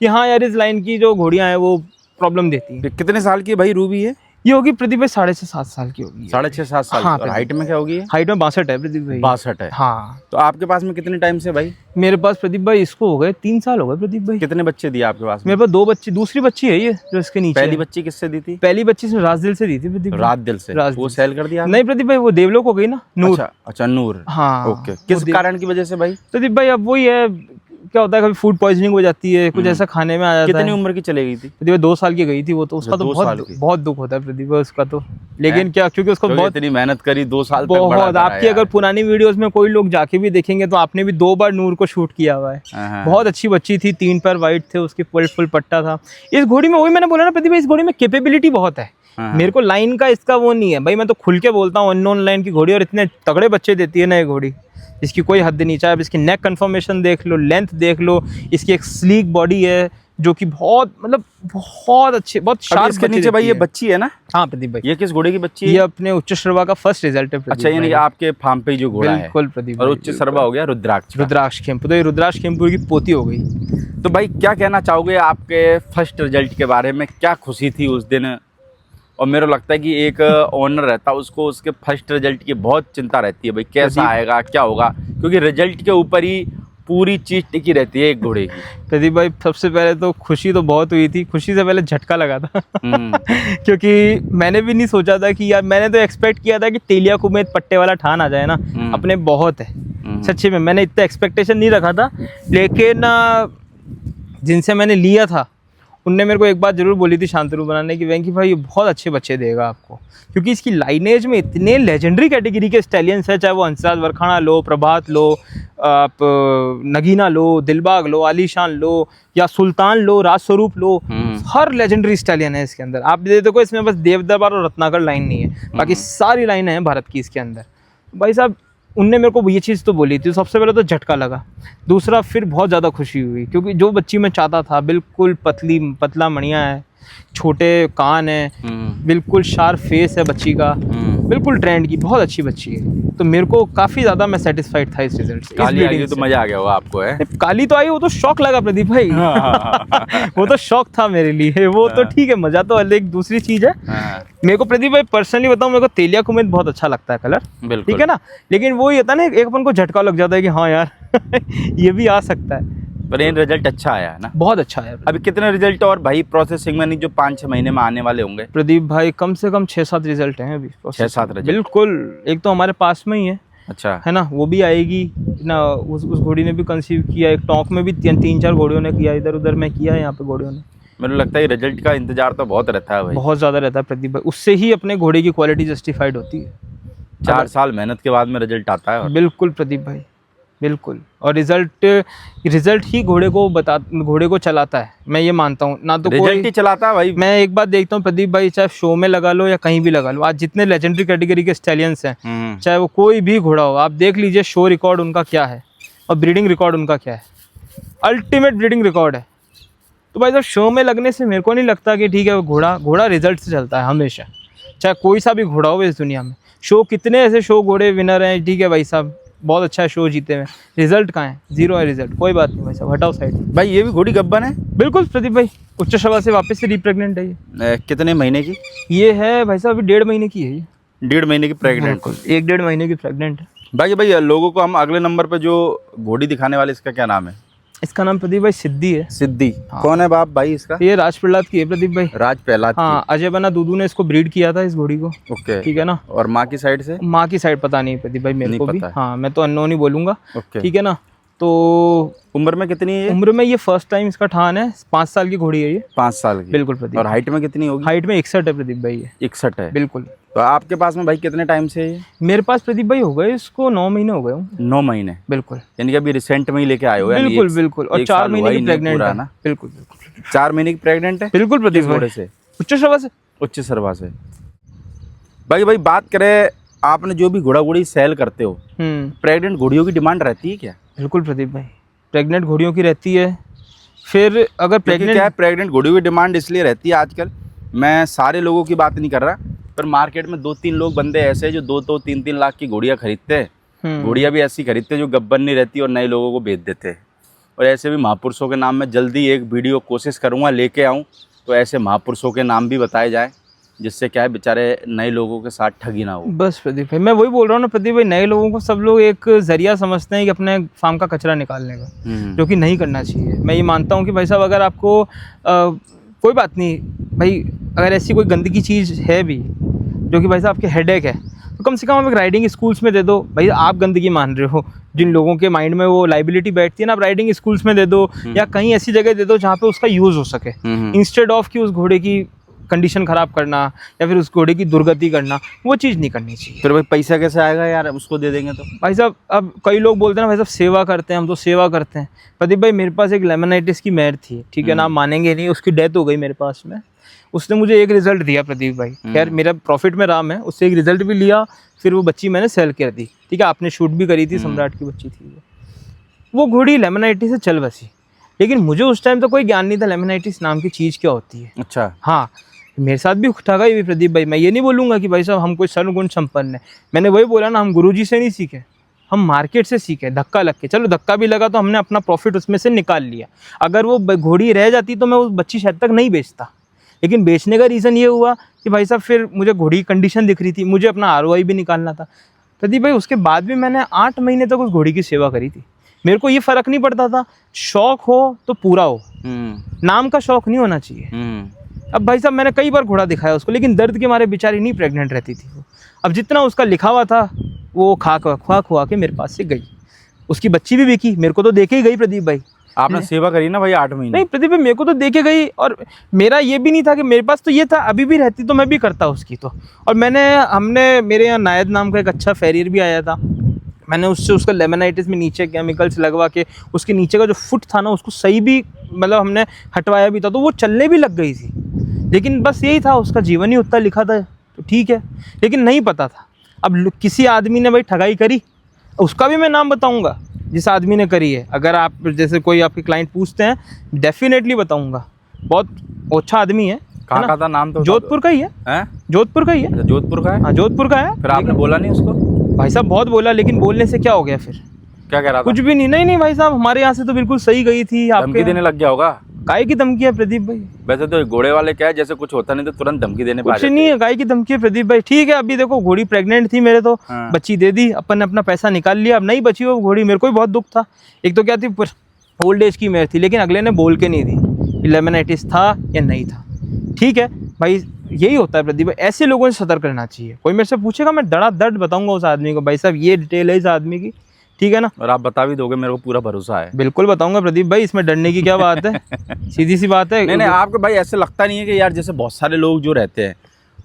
कि हाँ यार इस लाइन की जो घोड़ियां हैं वो प्रॉब्लम देती हैं। कितने साल की भाई रूबी है? ये होगी प्रदीप भाई 6.5-7 साल की होगी। 6.5-7 साल हाँ, की। और हाइट में क्या होगी? हाइट में 62 है प्रदीप भाई। 62 है। हाँ। तो आपके पास में कितने टाइम से भाई? मेरे पास प्रदीप भाई इसको हो गए 3 साल हो गए प्रदीप भाई। कितने बच्चे दिए आपके पास में? मेरे पास 2 बच्चे, दूसरी बच्ची है ये जो इसके नीचे। पहली बच्ची किससे दी थी? पहली बच्ची इसने राजदिल से दी थी प्रदीप भाई। रात दिल से? वो सेल कर दिया? नहीं प्रदीप भाई, वो देवलोक हो गई ना, नूर। अच्छा नूर। हाँ ओके। किस कारण की वजह से भाई? प्रदीप भाई अब वही है, क्या होता है कभी फूड पॉइजनिंग हो जाती है, कुछ ऐसा खाने में आ जाता है। कितनी उम्र की चली गई थी? प्रदीप 2 साल की गई थी वो, तो उसका तो बहुत दुख होता है प्रदीप उसका तो, लेकिन क्या क्योंकि उसको बहुत इतनी मेहनत करी 2 साल तक बहुत। आपकी अगर पुरानी वीडियोस में कोई लोग जाके भी देखेंगे तो आपने भी 2 बार नूर को शूट किया हुआ है। बहुत अच्छी बच्ची थी, 3 पैर वाइट थे उसके, फुल पट्टा था इस घोड़ी में। वही मैंने बोला ना प्रदीप, इस घोड़ी में कैपेबिलिटी बहुत है। मेरे को लाइन का इसका वो नहीं है भाई, मैं तो खुल के बोलता हूँ, अननोन लाइन की घोड़ी और इतने तगड़े बच्चे देती है ना ये घोड़ी, इसकी कोई हद नहीं। चाहे अब इसकी नेक कन्फर्मेशन देख लो, लेंथ देख लो, इसकी एक स्लीक बॉडी है जो कि बहुत मतलब बहुत अच्छे, बहुत शार्प। इसके नीचे भाई ये बच्ची है ना? हाँ प्रदीप भाई। ये किस घोड़े की बच्ची है? ये अपने उच्च श्रवा का फर्स्ट रिजल्ट है प्रदीप। अच्छा, यानी आपके फार्म पे जो घोड़ा है? बिल्कुल प्रदीप। और उच्च श्रवा हो गया रुद्राक्ष। रुद्राक्ष खेमपुर, तो ये रुद्राक्ष खेमपुर की पोती हो गई। तो भाई क्या कहना चाहोगे आपके फर्स्ट रिजल्ट के बारे में? क्या खुशी थी उस दिन? और मेरे को लगता है कि एक ओनर रहता है उसको उसके फर्स्ट रिजल्ट की बहुत चिंता रहती है भाई, कैसा आएगा क्या होगा, क्योंकि रिजल्ट के ऊपर ही पूरी चीज टिकी रहती है एक घोड़े की। प्रदीप भाई सबसे पहले तो खुशी तो बहुत हुई थी, खुशी से पहले झटका लगा था क्योंकि मैंने भी नहीं सोचा था कि यार, मैंने तो एक्सपेक्ट किया था कि तेलिया कुमेत पट्टे वाला ठान आ जाए ना अपने, बहुत है सच्ची में, मैंने इतना एक्सपेक्टेशन नहीं रखा था। लेकिन जिनसे मैंने लिया था उनने मेरे को एक बात जरूर बोली थी शांतनु बनाने की, वेंकी भाई ये बहुत अच्छे बच्चे देगा आपको, क्योंकि इसकी लाइनेज में इतने लेजेंडरी कैटेगरी के स्टैलियंस है, चाहे वो हंसराज वरखाना लो, प्रभात लो, आप नगीना लो, दिलबाग लो, आलीशान लो, या सुल्तान लो, राजस्वरूप लो, हर लेजेंडरी स्टैलियन है इसके अंदर। आप देखो इसमें बस देव दरबार और रत्नाकर लाइन नहीं है, बाकी सारी लाइनें हैं भारत की इसके अंदर। भाई साहब उनने मेरे को ये चीज़ तो बोली थी, सबसे पहले तो झटका लगा, दूसरा फिर बहुत ज़्यादा खुशी हुई, क्योंकि जो बच्ची मैं चाहता था, बिल्कुल पतला मणिया है, छोटे कान है, बिल्कुल शार्प फेस है बच्ची का, बिल्कुल ट्रेंड की, बहुत अच्छी बच्ची है। तो मेरे को काफ़ी ज़्यादा मैं सेटिस्फाइड था इस रिजल्ट से। काली आई तो मजा आ गया होगा आपको? है काली तो आई, वो तो शौक लगा प्रदीप भाई वो तो शौक था मेरे लिए, वो तो ठीक है, मजा तो अलग दूसरी चीज़ है। मेरे को प्रदीप भाई पर्सनली बताऊं, मेरे को तेलिया कुमेत बहुत अच्छा लगता है कलर, ठीक है ना, लेकिन वो ये था ना, एक अपन को झटका लग जाता है कि हाँ यार ये भी आ सकता है। पर ये रिजल्ट अच्छा आया है ना? बहुत अच्छा है। अभी कितने रिजल्ट और भाई प्रोसेसिंग में नहीं जो 5-6 महीने में आने वाले होंगे? प्रदीप भाई कम से कम 6-7 रिजल्ट हैं अभी। 6-7 रिजल्ट? बिल्कुल, एक तो हमारे पास में ही है। अच्छा है ना, वो भी आएगी ना। उस घोड़ी ने भी कंसीव किया, एक टोंक में भी 3-4 घोड़ियों ने किया, इधर उधर में किया है, यहाँ पे घोड़ियों ने। मेरे लगता है रिजल्ट का इंतजार तो बहुत रहता है भाई, बहुत ज़्यादा रहता है प्रदीप भाई, उससे ही अपने घोड़े की क्वालिटी जस्टिफाइड होती है। 4 साल मेहनत के बाद में रिजल्ट आता है। बिल्कुल प्रदीप भाई, बिल्कुल। और रिजल्ट ही घोड़े को चलाता है, मैं ये मानता हूँ ना। तो रिजल्ट ही चलाता है भाई। मैं एक बात देखता हूँ प्रदीप भाई, चाहे शो में लगा लो या कहीं भी लगा लो, आज जितने लेजेंडरी कैटेगरी के स्टैलियंस हैं, चाहे वो कोई भी घोड़ा हो, आप देख लीजिए शो रिकॉर्ड उनका क्या है और ब्रीडिंग रिकॉर्ड उनका क्या है, अल्टीमेट ब्रीडिंग रिकॉर्ड है। तो भाई साहब शो में लगने से मेरे को नहीं लगता कि ठीक है, घोड़ा रिजल्ट से चलता है हमेशा, चाहे कोई सा भी घोड़ा हो इस दुनिया में। शो कितने ऐसे शो घोड़े विनर हैं, ठीक है भाई साहब, बहुत अच्छा शो जीते हुए, रिजल्ट कहाँ है? 0 है रिजल्ट। कोई बात नहीं भाई साहब, हटाओ साइड। भाई ये भी घोड़ी गब्बन है? बिल्कुल प्रदीप भाई, उच्च श्रवा से वापस से रिप्रेग्नेंट है ये। कितने महीने की? ये है भाई साहब अभी 1.5 महीने की है ये। 1.5 महीने की प्रेग्नेंट? 1-1.5 महीने की प्रेग्नेंट है। बाकी भाई लोगों को हम अगले नंबर पे जो घोड़ी दिखाने वाले, इसका क्या नाम है? इसका नाम प्रदीप भाई सिद्धि है। सिद्धि। हाँ। कौन है बाप भाई इसका? ये राज प्रहलाद की है प्रदीप भाई। राज प्रहलाद हाँ, अजय बना दूदू ने इसको ब्रीड किया था इस घोड़ी को। ओके। ठीक है ना। और माँ की साइड से? माँ की साइड पता नहीं प्रदीप भाई मेरे नहीं को भी। पता है। हाँ, मैं तो अननोन ही बोलूंगा। ओके। ठीक है ना। तो उम्र में कितनी है ये? उम्र में ये फर्स्ट टाइम इसका ठान है। 5 साल की घोड़ी है ये। 5 साल की। बिल्कुल प्रदीप। और हाइट में कितनी होगी? हाइट में 61 है प्रदीप भाई ये। 61 है। बिल्कुल। तो आपके पास में भाई कितने टाइम से है ये? मेरे पास प्रदीप भाई हो गए इसको 9 महीने हो गए होंगे। 9 महीने। बिल्कुल यानी कि अभी रिसेंट में ही लेके आए हो? यानी बिल्कुल बिल्कुल। और 4 महीने की प्रेग्नेंट है ना? बिल्कुल बिल्कुल। 4 महीने की प्रेग्नेंट है? बिल्कुल प्रदीप घोड़े भाई से? उच्च श्रवा से। उच्च सरवा से। भाई बात करें, आपने जो भी घोड़ा घोड़ी सेल करते हो, प्रेग्नेंट घोड़ियों की डिमांड रहती है क्या? बिल्कुल प्रदीप भाई, प्रेग्नेंट घोड़ियों की रहती है। फिर अगर क्या है, प्रेग्नेंट घोड़ियों की डिमांड इसलिए रहती है आजकल, मैं सारे लोगों की बात नहीं कर रहा, पर मार्केट में 2-3 लोग बंदे ऐसे हैं जो 2-2, 3-3 लाख की घोड़ियाँ खरीदते हैं। घोड़ियाँ भी ऐसी खरीदते हैं जो गब्बर नहीं रहती और नए लोगों को बेच देते हैं। और ऐसे भी महापुरुषों के नाम में जल्दी एक वीडियो कोशिश करूँगा लेके आऊँ, तो ऐसे महापुरुषों के नाम भी बताए जाए, जिससे क्या है बेचारे नए लोगों के साथ ठगी ना हो। बस प्रदीप भाई, मैं वही बोल रहा हूँ ना प्रदीप भाई, नए लोगों को सब लोग एक जरिया समझते हैं कि अपने फार्म का कचरा निकालने का, जो कि नहीं करना चाहिए। मैं ये मानता हूँ कि भाई साहब, अगर आपको कोई बात नहीं भाई, अगर ऐसी कोई गंदगी चीज़ है भी जो कि भाई साहब आपके हेडेक है, तो कम से कम आप एक राइडिंग स्कूल्स में दे दो। भाई आप गंदगी मान रहे हो, जिन लोगों के माइंड में वो लाइबिलिटी बैठती है ना, आप राइडिंग स्कूल्स में दे दो या कहीं ऐसी जगह दे दो जहाँ पे उसका यूज़ हो सके, इंस्टेड ऑफ कि उस घोड़े की कंडीशन खराब करना या फिर उस घोड़े की दुर्गति करना, वो चीज़ नहीं करनी चाहिए। फिर भाई पैसा कैसे आएगा यार, उसको दे देंगे तो? भाई साहब, अब कई लोग बोलते हैं ना भाई साहब सेवा करते हैं, हम तो सेवा करते हैं। प्रदीप भाई, मेरे पास एक लेमनाइटिस की मैर थी, ठीक है ना, आप मानेंगे नहीं, उसकी डेथ हो गई मेरे पास में। उसने मुझे एक रिजल्ट दिया प्रदीप भाई, खैर मेरा प्रॉफिट में राम है, उससे एक रिजल्ट भी लिया, फिर वो बच्ची मैंने सेल कर दी। ठीक है, आपने शूट भी करी थी, सम्राट की बच्ची थी वो घोड़ी लेमनाइटिस से चल बसी। लेकिन मुझे उस टाइम तो कोई ज्ञान नहीं था लेमनाइटिस नाम की चीज़ क्या होती है। अच्छा। हाँ, मेरे साथ भी ठगा ही प्रदीप भाई। मैं ये नहीं बोलूँगा कि भाई साहब हम कोई सर्वगुण संपन्न है, मैंने वही बोला ना, हम गुरुजी से नहीं सीखे, हम मार्केट से सीखे, धक्का लग के। चलो धक्का भी लगा तो हमने अपना प्रॉफिट उसमें से निकाल लिया। अगर वो घोड़ी रह जाती तो मैं उस बच्ची शायद तक नहीं बेचता। लेकिन बेचने का रीज़न ये हुआ कि भाई साहब फिर मुझे घोड़ी की कंडीशन दिख रही थी, मुझे अपना ROI भी निकालना था प्रदीप भाई। उसके बाद भी मैंने 8 महीने तक उस घोड़ी की सेवा करी थी। मेरे को ये फ़र्क नहीं पड़ता था, शौक हो तो पूरा हो, नाम का शौक नहीं होना चाहिए। अब भाई साहब मैंने कई बार घोड़ा दिखाया उसको, लेकिन दर्द के मारे बेचारी नहीं प्रेग्नेंट रहती थी वो। अब जितना उसका लिखा हुआ था वो खा खुआ के मेरे पास से गई। उसकी बच्ची भी बिकी, मेरे को तो देके ही गई प्रदीप भाई। आपने सेवा करी ना भाई 8 महीने? नहीं प्रदीप भाई, मेरे को तो देके गई, और मेरा ये भी नहीं था कि मेरे पास तो ये था, अभी भी रहती तो मैं भी करता उसकी तो। और हमने मेरे यहाँ नायद नाम का एक अच्छा फेरियर भी आया था, मैंने उससे उसका लेमनाइटिस में नीचे केमिकल्स लगवा के उसके नीचे का जो फुट था ना उसको सही भी, मतलब हमने हटवाया भी था, तो वो चलने भी लग गई थी। लेकिन बस यही था, उसका जीवन ही उतना लिखा था तो ठीक है, लेकिन नहीं पता था। अब किसी आदमी ने भाई ठगाई करी, उसका भी मैं नाम बताऊंगा जिस आदमी ने करी है। अगर आप जैसे कोई आपके क्लाइंट पूछते हैं, डेफिनेटली बताऊंगा। बहुत अच्छा आदमी है। कहाँ का था नाम? तो जोधपुर का ही है। जोधपुर का ही है। जोधपुर का है? हाँ, जोधपुर का है। फिर आपने बोला नहीं उसको? भाई साहब बहुत बोला, लेकिन बोलने से क्या हो गया फिर? क्या कह रहा था? कुछ भी नहीं। नहीं भाई साहब, हमारे यहाँ से तो बिल्कुल सही गई थी। धमकी देने लग गया होगा? काय की धमकी है प्रदीप भाई? वैसे तो घोड़े वाले क्या है, जैसे कुछ होता नहीं तो तुरंत धमकी देने कुछ नहीं है, काय की धमकी है प्रदीप भाई। ठीक है, अभी देखो घोड़ी प्रेग्नेंट थी मेरे, तो बच्ची दे दी, अपन ने अपना पैसा निकाल लिया। अब नहीं बची वो घोड़ी, मेरे को भी बहुत दुख था। एक तो क्या थी, ओल्ड एज की मेरे थी, लेकिन अगले ने बोल के नहीं दी कि लेमनाइटिस था या नहीं था। ठीक है भाई, यही होता है प्रदीप भाई, ऐसे लोगों से सतर्क रहना चाहिए। कोई मेरे से पूछेगा, मैं धड़ाधड़ बताऊंगा उस आदमी को, भाई साहब ये डिटेल है इस आदमी की, ठीक है ना। और आप बता भी दोगे, मेरे को पूरा भरोसा है। बिल्कुल बताऊंगा प्रदीप भाई, इसमें डरने की क्या बात है, सीधी सी बात है। नहीं, आपको भाई ऐसे लगता नहीं है कि यार, जैसे बहुत सारे लोग जो रहते हैं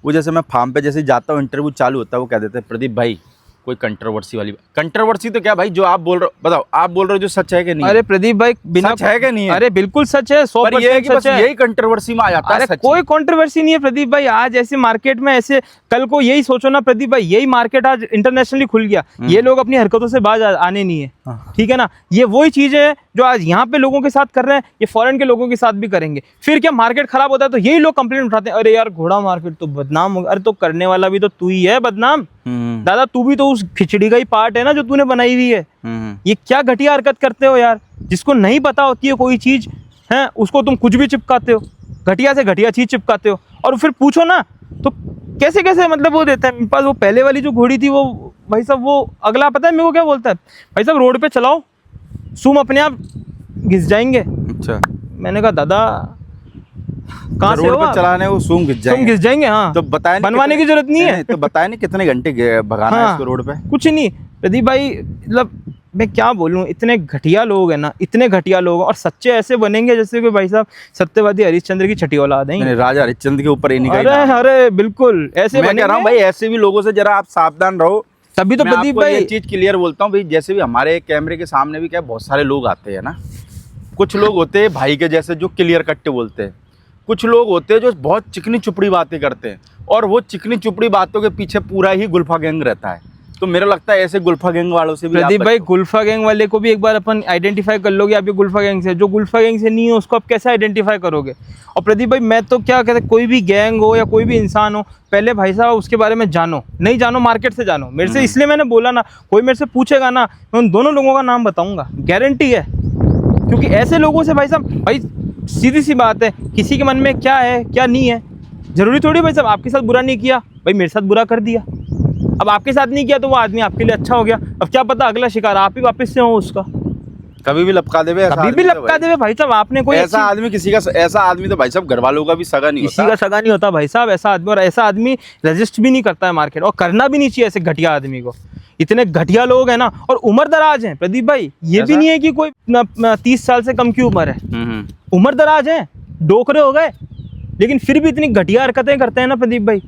वो, जैसे मैं फार्म पे जैसे जाता हूँ, इंटरव्यू चालू होता है, वो कह देते हैं प्रदीप भाई कोई कंट्रोवर्सी वाली। कंट्रोवर्सी तो क्या भाई, जो आप बोल रहे हो, बताओ आप बोल रहे हो जो सच है कि नहीं? अरे प्रदीप भाई, बिना सच है कि नहीं है? अरे बिल्कुल सच है, 100% सच है। यही कंट्रोवर्सी में आ जाता है। अरे कोई कंट्रोवर्सी नहीं है प्रदीप भाई। आज ऐसे मार्केट में ऐसे, कल को यही सोचो ना प्रदीप भाई, यही मार्केट आज इंटरनेशनली खुल गया, ये लोग अपनी हरकतों से बाज आने नहीं है, ठीक है ना। ये वही चीज है जो आज यहाँ पे लोगों के साथ कर रहे हैं, ये फॉरेन के लोगों के साथ भी करेंगे। फिर क्या मार्केट खराब होता है तो यही लोग कंप्लेंट उठाते हैं, अरे यार घोड़ा मार्केट तो बदनाम हो गया। अरे तो करने वाला भी तो तू ही है बदनाम दादा, तू भी तो उस खिचड़ी का ही पार्ट है ना जो तूने बनाई हुई है। ये क्या घटिया हरकत करते हो यार, जिसको नहीं पता होती है कोई चीज है, उसको तुम कुछ भी चिपकाते हो, घटिया से घटिया चीज चिपकाते हो। और फिर पूछो ना तो कैसे कैसे मतलब वो देता है। मेरे पास वो पहले वाली जो घोड़ी थी, वो भाई साहब, वो अगला पता है मेरे को क्या बोलता है, भाई साहब रोड पे चलाओ, सूम अपने आप घिस जाएंगे। अच्छा, मैंने कहा दादा कहाँ से रोड हो पे आप? चलाने वो सूम घिस तुम जाएंगे। घिस जाएंगे, हाँ। तो बताया नहीं बनवाने की जरूरत नहीं है। तो बताया नहीं कितने घंटे भगाना है हाँ, इसको रोड पे। कुछ नहीं प्रदीप भाई, मतलब मैं क्या बोलूं, इतने घटिया लोग हैं ना, इतने घटिया लोग, और सच्चे ऐसे बनेंगे जैसे कि भाई साहब सत्यवादी हरिश्चंद्र की छठी औलाद है। नहीं, राजा हरिश्चंद्र के ऊपर इन्हीं का ही अरे नाम है। अरे बिल्कुल ऐसे मैं कह रहा हूँ भाई, ऐसे भी लोगों से जरा आप सावधान रहो। तभी तो मैं प्रदीप आपको ये भाई, चीज क्लियर बोलता हूँ भाई, जैसे भी हमारे कैमरे के सामने भी क्या बहुत सारे लोग आते हैं ना, कुछ लोग होते हैं भाई के जैसे जो क्लियर कट्टे बोलते हैं, कुछ लोग होते हैं जो बहुत चिकनी चुपड़ी बातें करते हैं, और वो चिकनी चुपड़ी बातों के पीछे पूरा ही गुल्फा गैंग रहता है। तो मेरा लगता है ऐसे गुल्फा गैंग वालों से भी प्रदीप आप भाई बचो। गुल्फा गैंग वाले को भी एक बार अपन आइडेंटिफाई कर लोगे, आप ये गुल्फा गैंग से, जो गुल्फा गैंग से नहीं है उसको आप कैसे आइडेंटिफाई करोगे? और प्रदीप भाई मैं तो क्या कहते, कोई भी गैंग हो या कोई भी इंसान हो, पहले भाई साहब उसके बारे में जानो, नहीं जानो मार्केट से जानो। मेरे से इसलिए मैंने बोला ना, कोई मेरे से पूछेगा ना, मैं उन दोनों लोगों का नाम बताऊंगा, गारंटी है। क्योंकि ऐसे लोगों से भाई साहब, भाई सीधी सी बात है, किसी के मन में क्या है क्या नहीं है, जरूरी थोड़ी भाई साहब आपके साथ बुरा नहीं किया, भाई मेरे साथ बुरा कर दिया, अब आपके साथ नहीं किया तो वो आदमी आपके लिए अच्छा हो गया, अब क्या पता अगला शिकार आप ही वापस से हो उसका, कभी भी लपका देवे, ऐसा कभी भी आदमी तो लपका भाई- देवे भाई साहब। आपने कोई ऐसा आदमी किसी का, ऐसा आदमी तो भाई साहब घर वालों का भी सगा नहीं किसी होता। का सगा नहीं होता भाई साहब ऐसा आदमी, और ऐसा आदमी रजिस्ट भी नहीं करता है मार्केट, और करना भी नहीं चाहिए ऐसे घटिया आदमी को। इतने घटिया लोग हैं ना, और उम्र दराज हैं प्रदीप भाई, ये भी ऐसा? नहीं है कि कोई 30 साल से कम की उम्र है, हम्म। उम्र दराज है, डोकरे हो गए, लेकिन फिर भी इतनी घटिया हरकतें करते हैं ना प्रदीप भाई।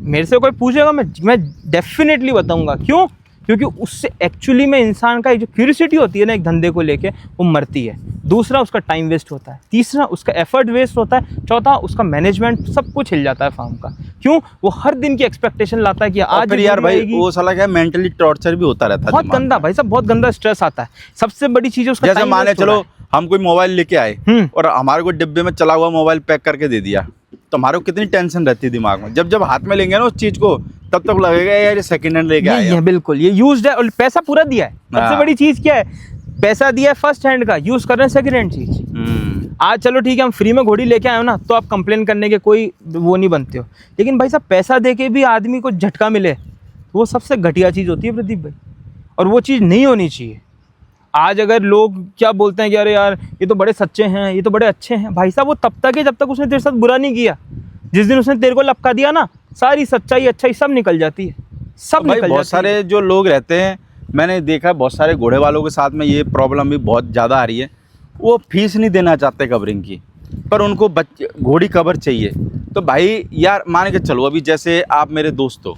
मेरे से कोई पूछेगा मैं डेफिनेटली बताऊंगा। क्यों? क्योंकि उससे एक्चुअली में इंसान का जो क्यूरियोसिटी होती है ना एक धंधे को लेके, वो मरती है। दूसरा उसका टाइम वेस्ट होता है, तीसरा उसका एफर्ट वेस्ट होता है, चौथा उसका मैनेजमेंट सब कुछ हिल जाता है फार्म का। क्यों? वो हर दिन की एक्सपेक्टेशन लाता है कि आज फिर यार भाई वो साला क्या मेंटली टॉर्चर भी होता रहता है बहुत दिमाग गंदा में। भाई साहब, बहुत गंदा स्ट्रेस आता है। सबसे बड़ी चीज है उसका जैसे time माने waste हो चलो रहा है। हम कोई मोबाइल लेके आए और हमारे को डिब्बे में चला हुआ मोबाइल पैक करके दे दिया, तो हमारे को कितनी टेंशन रहती है दिमाग में। जब हाथ में लेंगे ना उस चीज को, तब तक लगेगा यार ये सेकंड हैंड लेके आए ये हम। बिल्कुल ये यूज्ड है, और पैसा पूरा दिया है। सबसे हाँ। बड़ी चीज क्या है? पैसा दिया है फर्स्ट हैंड का, यूज कर रहे हैं सेकंड हैंड चीज। आज चलो ठीक है हम फ्री में घोड़ी लेके आए हो ना, तो आप कंप्लेन करने के कोई वो नहीं बनते हो, लेकिन भाई साहब पैसा दे के भी आदमी को झटका मिले, वो सबसे घटिया चीज़ होती है प्रदीप भाई, और वो चीज़ नहीं होनी चाहिए। आज अगर लोग क्या बोलते हैं कि अरे यार ये तो बड़े सच्चे हैं, ये तो बड़े अच्छे हैं, भाई साहब वो तब तक है जब तक उसने तेरे साथ बुरा नहीं किया। जिस दिन उसने तेरे को लपका दिया ना, सारी सच्चाई अच्छाई सब निकल जाती है, सब भाई निकल बहुत जाती सारे है। जो लोग रहते हैं, मैंने देखा है बहुत सारे घोड़े वालों के साथ में ये प्रॉब्लम भी बहुत ज़्यादा आ रही है। वो फीस नहीं देना चाहते कवरिंग की, पर उनको घोड़ी कवर चाहिए। तो भाई यार मान के चलो, अभी जैसे आप मेरे दोस्त हो,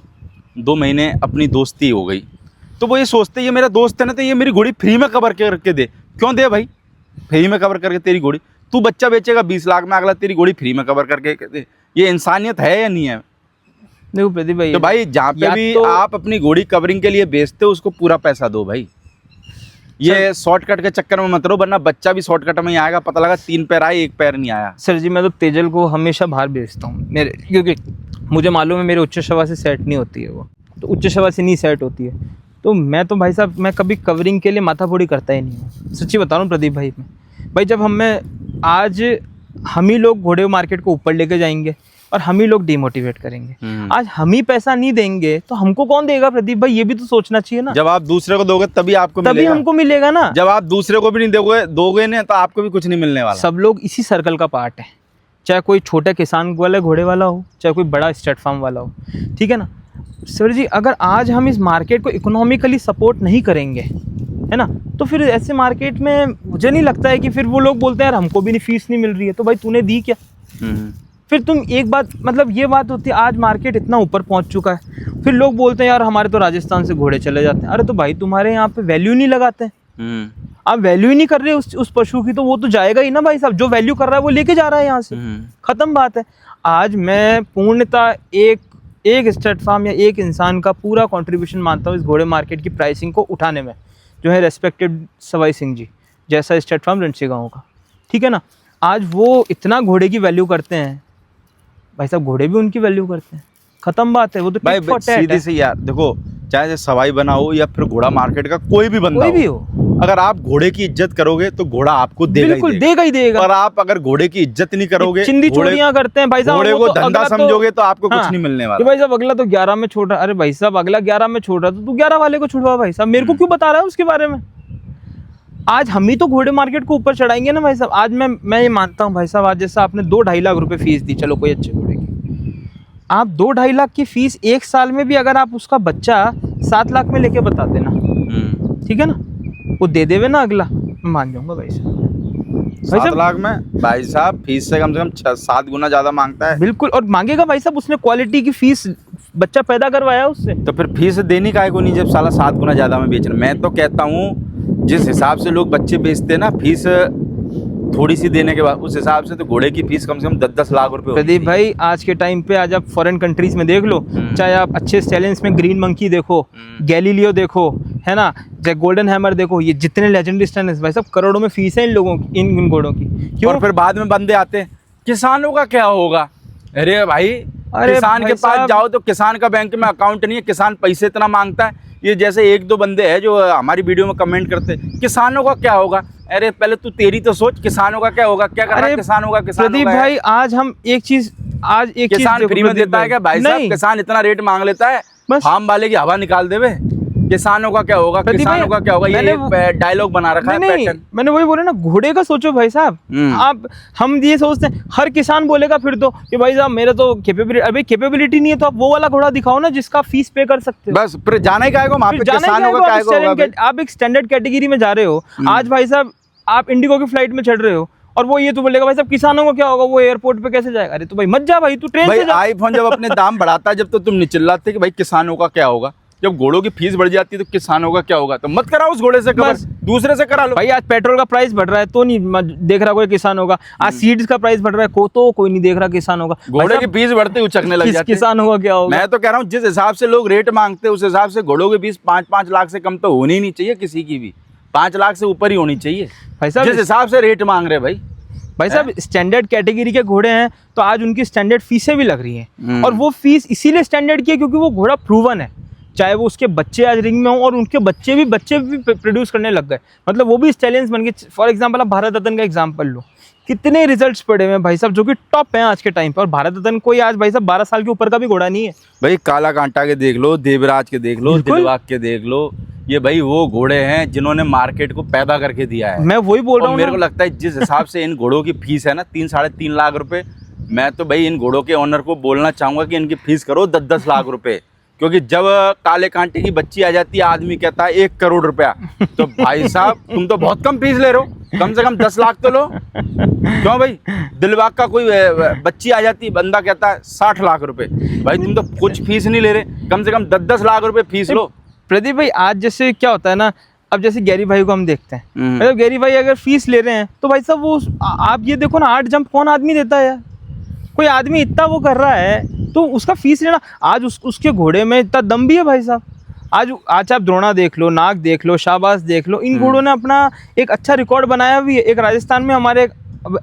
2 महीने अपनी दोस्ती हो गई, तो वो ये सोचते ये मेरा दोस्त है ना, तो ये मेरी घोड़ी फ्री में कवर करके दे। क्यों दे भाई? फ्री में कवर करके तेरी घोड़ी, तू बच्चा बेचेगा 20 लाख में, अगला तेरी घोड़ी फ्री में कवर करके दे। ये इंसानियत है या नहीं है? देखो प्रदीप भाई, तो भाई जहाँ पे या भी तो- आप अपनी घोड़ी कवरिंग के लिए बेचते हो, उसको पूरा पैसा दो भाई। ये शॉर्टकट के चक्कर में मत रहो, वरना बच्चा भी शॉर्टकट में ही आएगा, पता लगा 3 पैर आए 1 पैर नहीं आया। सर जी मैं तो तेजल को हमेशा बाहर भेजता हूँ मेरे, क्योंकि मुझे मालूम है मेरे उच्च शवा से सेट नहीं होती है, वो तो उच्च शवा से नहीं सेट होती है। तो मैं तो भाई साहब मैं कभी कवरिंग के लिए माथाफोड़ी करता ही नहीं हूँ, सच्ची बता रहा हूँ प्रदीप भाई। भाई जब आज हम ही लोग घोड़े मार्केट को ऊपर लेके जाएंगे और हम ही लोग डिमोटिवेट करेंगे। आज हम ही पैसा नहीं देंगे तो हमको कौन देगा प्रदीप भाई? ये भी तो सोचना चाहिए ना। जब आप दूसरे को दोगे तभी आपको तभी मिलेगा। हमको मिलेगा ना। जब आप दूसरे को भी नहीं दोगे ना, तो आपको भी कुछ नहीं मिलने वाला। सब लोग इसी सर्कल का पार्ट है, चाहे कोई छोटा किसान वाला घोड़े वाला हो, चाहे कोई बड़ा स्टेट फार्म वाला हो, ठीक है ना सर जी। अगर आज हम इस मार्केट को इकोनॉमिकली सपोर्ट नहीं करेंगे, है ना, तो फिर ऐसे मार्केट में मुझे नहीं लगता है कि फिर वो लोग बोलते हैं यार हमको भी नहीं फीस नहीं मिल रही है, तो भाई तूने दी क्या? फिर तुम एक बात, मतलब ये बात होती है, आज मार्केट इतना ऊपर पहुंच चुका है, फिर लोग बोलते हैं यार हमारे तो राजस्थान से घोड़े चले जाते हैं। अरे तो भाई तुम्हारे यहाँ पे वैल्यू नहीं लगाते हैं, आप वैल्यू ही नहीं कर रहे उस पशु की, तो वो तो जाएगा ही ना भाई साहब। जो वैल्यू कर रहा है वो लेके जा रहा है यहाँ से, खत्म बात है। आज मैं पूर्णतः एक स्टेट फार्म या एक इंसान का पूरा कंट्रीब्यूशन मानता हूँ इस घोड़े मार्केट की प्राइसिंग को उठाने में, जो है रेस्पेक्टेड सवाई सिंह जी जैसा स्टेट फार्म रणसी गाँव का, ठीक है ना। आज वो इतना घोड़े की वैल्यू करते हैं भाई साहब, घोड़े भी उनकी वैल्यू करते हैं, खत्म बात है। वो तो भाई सीधी सी यार देखो, चाहे सवाई बना हो या फिर घोड़ा मार्केट का कोई भी बंदा कोई भी हो, अगर आप घोड़े की इज्जत करोगे तो घोड़ा आपको देगा बिल्कुल देगा ही देगा। और आप अगर घोड़े की इज्जत नहीं करोगे, चिंदी चोरियां करते हैं भाई साहब, घोड़े वो को तो धंधा अगला समझोगे तो आपको कुछ हाँ, नहीं मिलने कि वाला। भाई साहब अगला तो 11 में छोड़ रहा, अरे भाई साहब अगला 11 में छोड़ रहा तो तू 11 वाले को छुड़वा भाई साहब, मेरे को क्यों बता रहा है उसके बारे में? आज हम ही तो घोड़े मार्केट को ऊपर चढ़ाएंगे ना भाई साहब। आज मैं ये मानता हूँ भाई साहब, आज जैसा आपने 2-2.5 लाख रुपए फीस दी, चलो कोई अच्छे घोड़े की, आप 2-2.5 लाख की फीस एक साल में भी अगर आप उसका बच्चा 7 लाख में लेके बता देना, ठीक है ना, वो दे देवे ना अगला, मैं मान जाऊंगा भाई साहब। 7 लाख में भाई साहब फीस से कम 6-7 गुना ज्यादा मांगता है। बिल्कुल, और मांगेगा भाई साहब, उसने क्वालिटी की फीस बच्चा पैदा करवाया उससे। तो फिर फीस देनी काहे को नहीं जब साला 7 गुना ज्यादा में बेच रहे। मैं तो कहता हूँ जिस हिसाब से लोग बच्चे बेचते हैं ना, फीस थोड़ी सी देने के बाद उस हिसाब से तो घोड़े की फीस कम से कम 10-10 लाख रुपए होती प्रदीप भाई, आज के टाइम पे आज आप फॉरेन कंट्रीज में देख लो, चाहे आप अच्छे स्टैलियंस में ग्रीन मंकी देखो, गैलीलियो देखो, है ना, चाहे गोल्डन हैमर देखो, ये जितने लेजेंडरी स्टैलियंस भाई साहब, करोड़ों में फीस है इन लोगों की, इन घोड़ों की। क्यों? और फिर बाद में बंदे आते हैं, किसानों का क्या होगा। अरे भाई, किसान के पास जाओ तो किसान का बैंक में अकाउंट नहीं है, किसान पैसे इतना मांगता है। ये जैसे 1-2 बंदे हैं जो हमारी वीडियो में कमेंट करते हैं, किसानों का क्या होगा। अरे पहले तू तेरी तो सोच, किसानों का क्या होगा, क्या करना है किसानों का। प्रदीप भाई, आज हम एक चीज किसान फ्री में देता है क्या भाई साहब? किसान इतना रेट मांग लेता है, फार्म वाले की हवा निकाल देवे। किसानों का क्या होगा, किसानों का क्या होगा, ये डायलॉग बना रखा है पैटर्न। मैंने वही बोला ना, घोड़े का सोचो भाई साहब। आप हम ये सोचते हैं, हर किसान बोलेगा फिर तो कि भाई साहब मेरा तो कैपेबिलिटी नहीं है, तो आप वो वाला घोड़ा दिखाओ ना जिसका फीस पे कर सकते हो। बस फिर जाना ही काहे को वहाँ पे, किसानों का काहे को होगा। आप एक स्टैंडर्ड कैटेगरी में जा रहे हो, आज भाई साहब आप इंडिगो की फ्लाइट में चढ़ रहे हो, और वो ये तो बोलेगा भाई साहब किसानों को क्या होगा, वो एयरपोर्ट पे कैसे जाएगा। अरे तो भाई मत जा भाई, तू ट्रेन से जा। आईफोन जब अपने दाम बढ़ाता है, जब तो तुम नहीं चिल्लाते कि भाई किसानों का क्या होगा। जब घोड़ों की फीस बढ़ जाती है तो किसानों का क्या होगा। तो मत कराओ उस घोड़े से कवर, दूसरे से करा लो भाई। आज पेट्रोल का प्राइस बढ़ रहा है तो नहीं देख रहा कोई किसान होगा, आज सीड्स का प्राइस बढ़ रहा है तो कोई नहीं देख रहा किसान होगा। घोड़े की फीस बढ़ते उचकने लग जाती है, किसान होगा क्या होगा। मैं तो कह रहा हूँ जिस हिसाब से लोग रेट मांगते हैं उस हिसाब से घोड़ों की फीस 5-5 लाख से कम तो होनी ही नहीं चाहिए किसी की भी, 5 लाख से ऊपर ही होनी चाहिए भाई साहब, जिस हिसाब से रेट मांग रहे भाई साहब। स्टैंडर्ड कैटेगरी के घोड़े हैं तो आज उनकी स्टैंडर्ड फीसें भी लग रही हैं, और वो फीस इसीलिए स्टैंडर्ड की है क्योंकि वो घोड़ा प्रूवन है। चाहे वो उसके बच्चे आज रिंग में हों, और उनके बच्चे भी प्रोड्यूस करने लग गए, मतलब वो भी स्टैलियंस बन गए। फॉर एग्जांपल आप भारत रत्न का एग्जांपल लो, कितने रिजल्ट्स पड़े हुए हैं भाई साहब जो कि टॉप हैं आज के टाइम पर। और भारत रत्न कोई आज भाई साहब 12 साल के ऊपर का भी घोड़ा नहीं है भाई। काला कांटा के देख लो, देवराज के देख लो, दिलबाग के देख लो, ये भाई वो घोड़े हैं जिन्होंने मार्केट को पैदा करके दिया है। मैं वही बोल रहा हूँ, मेरे को लगता है जिस हिसाब से इन घोड़ों की फीस है ना 3-3.5 लाख रुपए, मैं तो भाई इन घोड़ों के ओनर को बोलना चाहूंगा कि इनकी फीस करो 10-10 लाख रुपए। क्योंकि जब काले कांटे की बच्ची आ जाती है, आदमी कहता है 1 करोड़ रुपया, तो भाई साहब तुम तो बहुत कम फीस ले रहे हो, कम से कम 10 लाख तो लो। क्यों भाई, दिलबाग का कोई बच्ची आ जाती है, बंदा कहता है 60 लाख रुपए, भाई तुम तो कुछ फीस नहीं ले रहे, कम से कम 10-10 लाख रुपए फीस लो। प्रदीप भाई, आज जैसे क्या होता है ना, अब जैसे गैरी भाई को हम देखते हैं, मतलब गैरी भाई अगर फीस ले रहे हैं तो भाई साहब वो आप ये देखो ना, 8 जंप कौन आदमी देता है यार। कोई आदमी इतना वो कर रहा है तो उसका फीस लेना, आज उसके घोड़े में इतना दम भी है भाई साहब। आज आप द्रोणा देख लो, नाग देख लो, शाहबाज देख लो, इन घोड़ों ने अपना एक अच्छा रिकॉर्ड बनाया भी है। एक राजस्थान में हमारे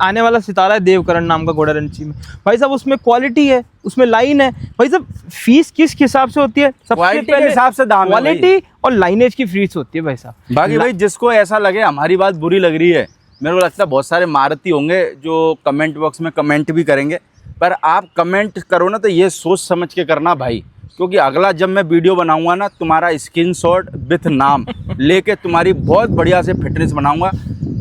आने वाला सितारा है देवकरण नाम का घोड़ा रणची में, भाई साहब उसमें क्वालिटी है, उसमें लाइन है। भाई साहब फीस किस हिसाब से होती है, सबसे पहले हिसाब से दाम, क्वालिटी और लाइनेज की फीस होती है भाई साहब। बाकी भाई जिसको ऐसा लगे हमारी बात बुरी लग रही है, मेरे को लगता है बहुत सारे मारुति होंगे जो कमेंट बॉक्स में कमेंट भी करेंगे, पर आप कमेंट करो ना तो ये सोच समझ के करना भाई, क्योंकि अगला जब मैं वीडियो बनाऊंगा ना, तुम्हारा स्क्रीनशॉट विथ नाम लेके तुम्हारी बहुत बढ़िया से फिटनेस बनाऊंगा।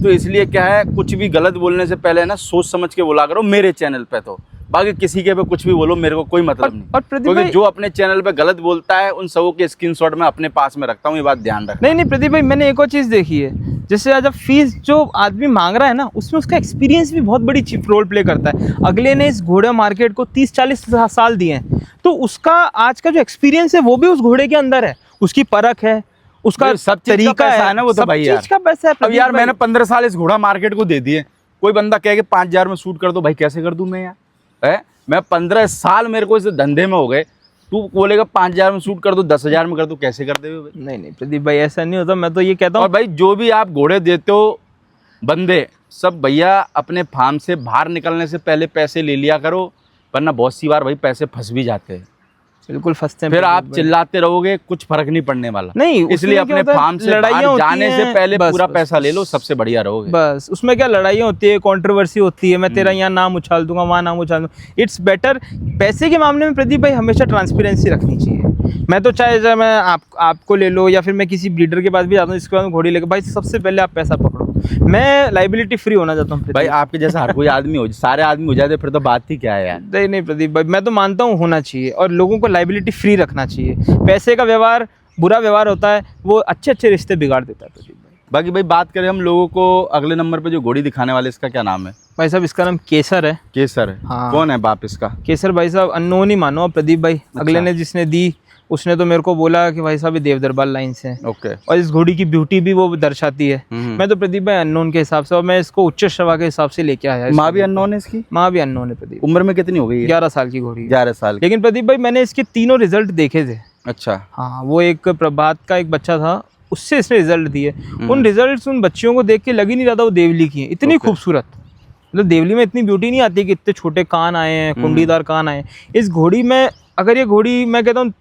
तो इसलिए क्या है, कुछ भी गलत बोलने से पहले ना सोच समझ के बोला करो मेरे चैनल पे। तो बाकी किसी के पे कुछ भी बोलो, मेरे को कोई मतलब नहीं, क्योंकि जो अपने चैनल पे गलत बोलता है उन सबों के स्क्रीनशॉट मैं अपने पास में रखता हूँ, ये बात ध्यान रखना। नहीं प्रदीप भाई, मैंने एक और चीज़ देखी है, जैसे आज फीस जो आदमी मांग रहा है ना, उसमें उसका एक्सपीरियंस भी बहुत बड़ी रोल प्ले करता है। अगले ने इस घोड़े मार्केट को 30-40 साल दिए हैं, तो उसका आज का जो एक्सपीरियंस है वो भी उस घोड़े के अंदर है, उसकी परख है, उसका सब तरीका है ना, वो तो भाई यार का पैसा है। अब यार मैंने 15 साल इस घोड़ा मार्केट को दे दिए, कोई बंदा कहे कि 5000 में शूट कर दो, भाई कैसे कर दूं मैं यार, है मैं 15 साल मेरे को इस धंधे में हो गए, तू बोलेगा 5000 में शूट कर दो, 10,000 में कर दो, कैसे कर देवे भाई? नहीं प्रदीप भाई, ऐसा नहीं होता, मैं तो ये कहता हूँ। और भाई जो भी आप घोड़े देते हो बंदे सब, भैया अपने फार्म से बाहर निकलने से पहले पैसे ले लिया करो, वरना बहुत सी बार भाई पैसे फंस भी जाते हैं। बिल्कुल फंसते हैं, फिर आप चिल्लाते रहोगे, कुछ फर्क नहीं पड़ने वाला। नहीं, इसलिए अपने फार्म से बाहर जाने से पहले पूरा पैसा ले लो, सबसे बढ़िया रहोगे। बस उसमें क्या लड़ाइयाँ होती है, कंट्रोवर्सी होती है, मैं तेरा यहाँ नाम उछाल दूंगा, वहाँ नाम उछाल दूंगा। इट्स बेटर पैसे के मामले में प्रदीप भाई हमेशा ट्रांसपेरेंसी रखनी चाहिए। मैं तो चाहे जब मैं आपको ले लो या फिर मैं किसी ब्रीडर के पास भी जाता हूँ जिसके बाद घोड़ी लेकर, भाई सबसे पहले आप पैसा पकड़ो। मैं लाइबिलिटी फ्री होना चाहता हूँ भाई। आपके जैसा हर कोई आदमी हो, सारे आदमी हो जाते फिर तो बात ही क्या है यार। नहीं प्रदीप भाई, मैं तो मानता हूँ होना चाहिए और लोगों को लाइबिलिटी फ्री रखना चाहिए। पैसे का व्यवहार बुरा व्यवहार होता है, वो अच्छे रिश्ते बिगाड़ देता है प्रदीप भाई। बाकी भाई बात करें हम लोगों को, अगले नंबर पे जो घोड़ी दिखाने वाले, इसका क्या नाम है भाई साहब? इसका नाम केसर है। केसर है? हाँ। कौन है बाप इसका? केसर भाई साहब अननोन ही मानो प्रदीप भाई। अगले ने जिसने दी उसने तो मेरे को बोला कि भाई साहब ये देव दरबार लाइन से है। ओके। और इस घोड़ी की ब्यूटी भी वो दर्शाती है। मैं तो प्रदीप भाई अननोन के हिसाब से, और मैं इसको उच्च श्रवा के हिसाब से लेके आया। माँ भी अननोन है इसकी? माँ भी अननोन है प्रदीप। उम्र में कितनी हो गई है? 11 साल की घोड़ी। 11 साल। लेकिन प्रदीप भाई मैंने इसके तीनों रिजल्ट देखे थे। अच्छा। हाँ, वो एक प्रभात का एक बच्चा था, उससे इसने रिजल्ट दिए। उन रिजल्ट उन बच्चियों को देख के लग ही नहीं रहा था वो देवली की है। इतनी खूबसूरत, मतलब देवली में इतनी ब्यूटी नहीं आती कि इतने छोटे कान आए हैं, कुंडीदार कान आए। इस घोड़ी में अगर ये घोड़ी, मैं कहता हूँ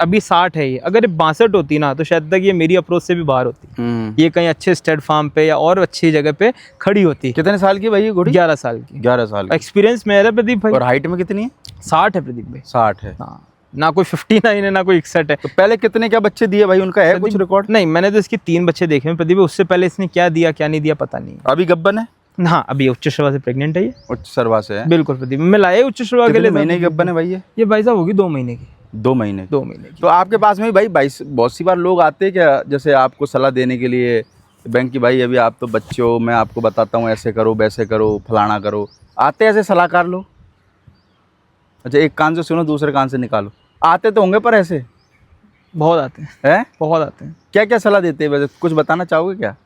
अभी 60 है ये, अगर ये 62 होती ना तो शायद तक ये मेरी अप्रोच से भी बाहर होती। ये कहीं अच्छे स्टड फार्म पे या और अच्छी जगह पे खड़ी होती। कितने साल की भाई ये घोड़ी? 11 साल की। 11 साल। एक्सपीरियंस मेरा प्रदीप भाई। और हाइट में कितनी है? 60 है प्रदीप भाई। 60 है। हाँ, ना कोई 59 है ना कोई 61 है। तो पहले कितने क्या बच्चे दिए भाई, उनका है कुछ रिकॉर्ड? नहीं, मैंने तो इसके 3 बच्चे देखे हैं प्रदीप भाई। उससे पहले इसने क्या दिया क्या नहीं दिया पता नहीं। अभी गब्बन है? हाँ, अभी उच्च श्रवा से प्रेग्नेंट है ये। उच्च श्रवा से है? बिल्कुल प्रदीप, मैं लाया उच्च श्रवा के लिए। महीने की गब्बन है भाई ये भाई साहब होगी 2 महीने की। 2 महीने? 2 महीने की। तो आपके पास में भाई बहुत सी बार लोग आते हैं क्या, जैसे आपको सलाह देने के लिए बैंक की, भाई अभी आप तो बच्चे हो, मैं आपको बताता हूँ ऐसे करो वैसे करो फलाना करो, आते ऐसे सलाहकार लोग? अच्छा, एक कान से सुनो दूसरे कान से निकालो। आते तो होंगे पर ऐसे बहुत आते हैं। हैं? बहुत आते हैं। क्या क्या सलाह देते हैं वैसे, कुछ बताना चाहोगे क्या?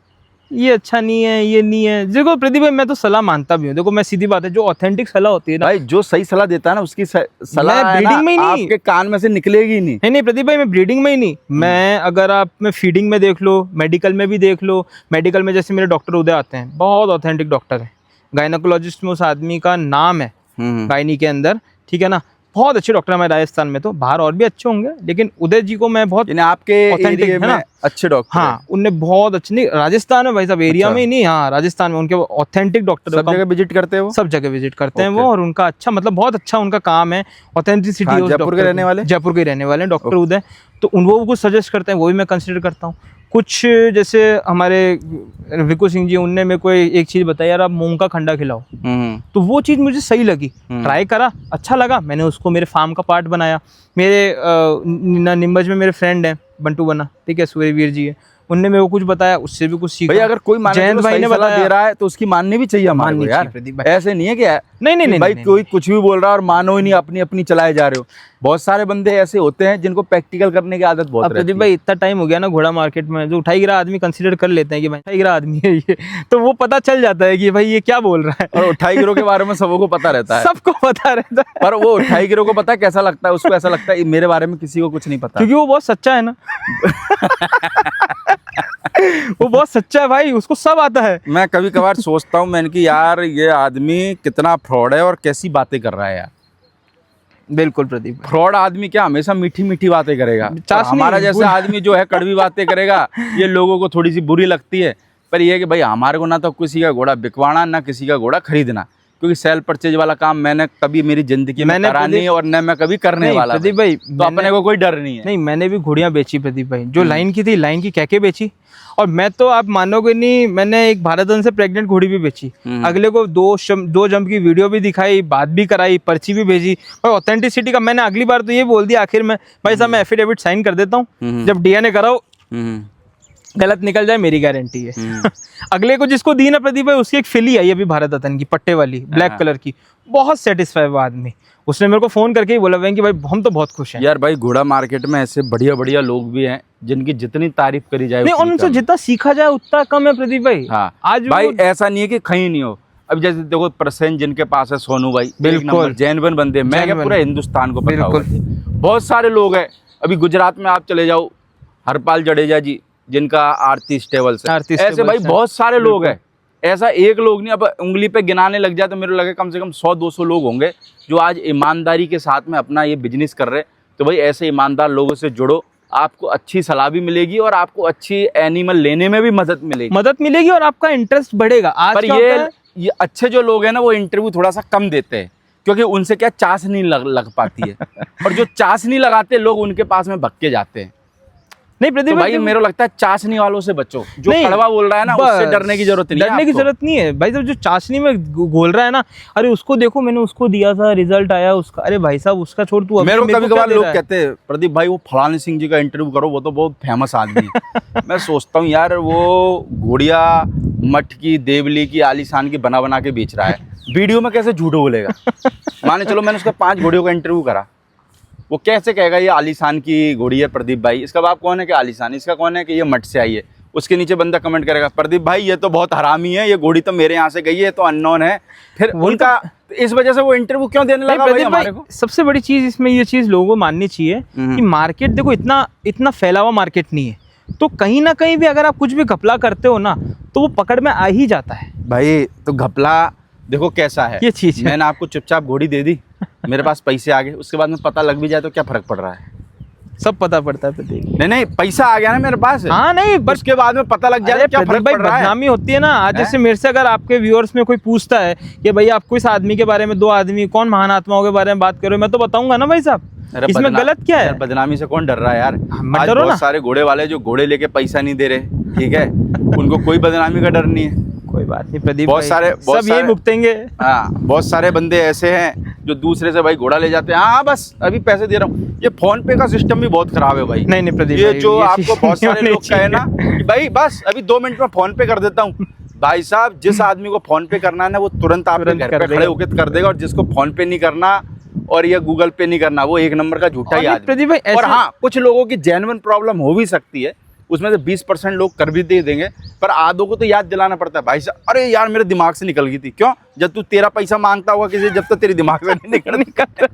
ये अच्छा नहीं है, ये नहीं है। देखो प्रदीप भाई, मैं तो सलाह मानता भी हूँ। देखो मैं सीधी बात है, जो ऑथेंटिक सलाह होती है ना भाई, जो सही सलाह देता है ना उसकी सलाह ब्रीडिंग में ही नहीं, आपके कान में से निकलेगी नहीं। नहीं प्रदीप भाई, मैं ब्रीडिंग में ही नहीं, मैं अगर आप में फीडिंग में देख लो, मेडिकल में भी देख लो। मेडिकल में जैसे मेरे डॉक्टर उदय आते हैं, बहुत ऑथेंटिक डॉक्टर है। गायनोकोलॉजिस्ट में उस आदमी का नाम है गायनी के अंदर, ठीक है ना। बहुत अच्छे डॉक्टर हमारे राजस्थान में, तो बाहर और भी अच्छे होंगे, लेकिन उदय जी को मैं बहुत आपके एरिया में अच्छे डॉक्टर। हाँ, उनने बहुत अच्छे, नहीं राजस्थान में भाई साहब, एरिया में ही नहीं, हाँ राजस्थान में उनके ऑथेंटिक डॉक्टर सब जगह विजिट करते हैं वो? सब जगह विजिट करते हैं वो, और उनका अच्छा, मतलब बहुत अच्छा उनका काम है। ऑथेंटिसिटी। जयपुर के रहने वाले? जयपुर के रहने वाले डॉक्टर उदय, तो उनको कुछ सजेस्ट करते हैं, वो भी मैं कंसिडर करता हूँ। कुछ जैसे हमारे विकू सिंह जी, उनने मेरे को एक चीज़ बताई, यार आप मूंग का खंडा खिलाओ। तो वो चीज़ मुझे सही लगी, ट्राई करा, अच्छा लगा, मैंने उसको मेरे फार्म का पार्ट बनाया। मेरे निम्बज में मेरे फ्रेंड हैं बंटू बना, ठीक है, सूर्यवीर जी है, उनने मेरे को कुछ बताया, उससे भी कुछ सीखा। भाई अगर कोई जयंत भाई ने बताया दे रहा है तो उसकी माननी भी चाहिए हमारे को यार। ऐसे नहीं है कि नहीं भाई कोई कुछ भी बोल रहा है और मानो ही नहीं, अपनी अपनी चलाए जा रहे हो। बहुत सारे बंदे ऐसे होते हैं जिनको प्रैक्टिकल करने की आदत बहुत रहती है। प्रदीप भाई इतना टाइम हो गया ना घोड़ा मार्केट में, जो उठाई गिरा आदमी कंसीडर कर लेते हैं कि भाई उठाई गिरा आदमी है ये, तो वो पता चल जाता है कि भाई ये क्या बोल रहा है। और उठाई गिरो के बारे में सबको पता रहता है, सबको पता रहता है। पर वो उठाई गिरो को पता है कैसा लगता है, उसको ऐसा लगता है मेरे बारे में किसी को कुछ नहीं पता, क्योंकि वो बहुत सच्चा है ना। वो बहुत सच्चा है भाई, उसको सब आता है। मैं कभी कभार सोचता हूँ मैंने कि यार ये आदमी कितना फ्रॉड है और कैसी बातें कर रहा है यार। बिल्कुल प्रदीप, फ्रॉड आदमी क्या हमेशा मीठी मीठी बातें करेगा, हमारा जैसा आदमी जो है कड़वी बातें करेगा। ये लोगों को थोड़ी सी बुरी लगती है, पर ये है कि भाई हमारे को ना तो किसी का घोड़ा बिकवाना ना किसी का घोड़ा खरीदना, क्योंकि सेल परचेज वाला काम मैंने कभी मेरी जिंदगी में करा नहीं और न मैं कभी करने वाला। प्रदीप भाई तो अपने को कोई डर नहीं है। नहीं, मैंने भी घोड़ियां बेची प्रदीप भाई, जो लाइन की थी, लाइन की कहके बेची। और मैं तो आप मानोगे नहीं, मैंने एक भारतन से प्रेग्नेंट घोड़ी भी बेची, अगले को 2 जंप की वीडियो भी दिखाई, बात भी कराई, पर्ची भी भेजी। और ऑथेंटिसिटी का मैंने अगली बार तो ये बोल दिया आखिर में, भाई साहब मैं एफिडेविट साइन कर देता हूँ, जब डीएनए कराओ गलत निकल जाए मेरी गारंटी है। अगले को जिसको दी ना प्रदीप भाई, उसकी एक फिली आई अभी भारत रत्न की, पट्टे वाली, ब्लैक कलर की, बहुत सेटिस्फाई हुआ आदमी। उसने मेरे को फोन करके ही बोला कि भाई हम तो बहुत खुश हैं। यार भाई घोड़ा मार्केट में ऐसे बढ़िया बढ़िया लोग भी हैं जिनकी जितनी तारीफ करी जाए नहीं, उनसे जितना सीखा जाए उतना कम है प्रदीप भाई। हाँ, आज भाई ऐसा नहीं है कि कहीं नहीं हो। अब जैसे देखो प्रसेंट जिनके पास है, सोनू भाई बिल्कुल जेन्युइन बंदे, मैं क्या पूरा हिंदुस्तान को पता होगा। बहुत सारे लोग हैं, अभी गुजरात में आप चले जाओ, हरपाल जडेजा जी जिनका आरती स्टेबल्स है, ऐसे भाई बहुत सारे लोग हैं। ऐसा एक लोग नहीं, अब उंगली पे गिनाने लग जाए तो मेरे लगे कम से कम 100-200 लोग होंगे जो आज ईमानदारी के साथ में अपना ये बिजनेस कर रहे हैं। तो भाई ऐसे ईमानदार लोगों से जुड़ो, आपको अच्छी सलाह भी मिलेगी और आपको अच्छी एनिमल लेने में भी मदद मिलेगी और आपका इंटरेस्ट बढ़ेगा। आज पर ये अच्छे जो लोग हैं ना वो इंटरव्यू थोड़ा सा कम देते हैं, क्योंकि उनसे क्या चाशनी लग पाती है और जो चाशनी लगाते लोग उनके पास में भक्के जाते हैं। नहीं प्रदीप तो भाई मेरे को लगता है चाशनी वालों से बचो, जो नहीं, कड़वा बोल रहा है ना उससे डरने की जरूरत नहीं है। डरने की जरूरत नहीं है भाई साहब। जो चाशनी में घोल रहा है ना, अरे उसको देखो, मैंने उसको दिया था, रिजल्ट आया उसका, अरे भाई साहब उसका छोड़ तू। मेरे को कभी कभार लोग कहते हैं प्रदीप भाई वो फलाने सिंह जी का इंटरव्यू करो, वो तो बहुत फेमस आदमी है। मैं सोचता हूँ यार वो घोड़िया मठ की, देवली की, आलीशान की बना के बेच रहा है, वीडियो में कैसे झूठ बोलेगा। माने चलो मैंने उसका 5 घोड़ियों का इंटरव्यू करा, वो कैसे कहेगा ये आलीशान की घोड़ी है प्रदीप भाई, इसका बाप कौन है कि आलीशान, इसका कौन है कि ये मठ से आई है। उसके नीचे बंदा कमेंट करेगा प्रदीप भाई ये तो बहुत हरामी है, ये घोड़ी तो मेरे यहाँ से गई है, तो अननोन है। फिर उनका इस वजह से वो इंटरव्यू क्यों देने लगा भाई हमारे को। सबसे बड़ी चीज इसमें ये चीज लोगों को माननी चाहिए कि मार्केट देखो इतना फैला हुआ मार्केट नहीं है, तो कहीं ना कहीं भी अगर आप कुछ भी घपला करते हो ना तो वो पकड़ में आ ही जाता है भाई। तो घपला देखो कैसा है, ये चीज है। मैंने आपको चुपचाप घोड़ी दे दी, मेरे पास पैसे आ गए, उसके बाद में पता लग भी जाए तो क्या फर्क पड़ रहा है। सब पता पड़ता है प्रदीप। नहीं पैसा आ गया ना मेरे पास, हाँ नहीं बस उसके बाद में पता लग जाए तो क्या फर्क पड़ रहा है। बदनामी होती है ना। आज जैसे मेरे से अगर आपके व्यूअर्स में कोई पूछता है कि भाई आप किस आदमी के बारे में, 2 आदमी कौन महान आत्माओं के बारे में बात करो, मैं तो बताऊंगा ना भाई साहब इसमें गलत क्या है। बदनामी से कौन डर रहा है यार। मत डरो ना। बहुत सारे घोड़े वाले जो घोड़े लेके पैसा नहीं दे रहे, ठीक है, उनको कोई बदनामी का डर नहीं है। कोई बात नहीं प्रदीप, बहुत सारे सब यही भुगतेंगे। हाँ बहुत सारे बंदे ऐसे हैं जो दूसरे से भाई घोड़ा ले जाते हैं, हाँ बस अभी पैसे दे रहा हूँ। ये फोन पे का सिस्टम भी बहुत खराब है भाई। नहीं प्रदीप, ये जो आपको बहुत सारे लोग कहे ना कि भाई बस अभी 2 मिनट में फोन पे कर देता हूँ, भाई साहब जिस आदमी को फोन पे करना है ना वो तुरंत आपके घर पे खड़े होकर कर देगा, और जिसको फोन पे नहीं करना और ये गूगल पे नहीं करना वो 1 नंबर का झूठा ही आदमी। प्रदीप भाई और हाँ कुछ लोगों की जेन्युइन प्रॉब्लम हो भी सकती है, उसमें से 20% लोग कर भी दे देंगे, पर आधों को तो याद दिलाना पड़ता है भाई साहब, अरे यार मेरे दिमाग से निकल गई थी। क्यों? जब तू तेरा पैसा मांगता होगा किसी, जब तो तेरे दिमाग से नहीं निकलता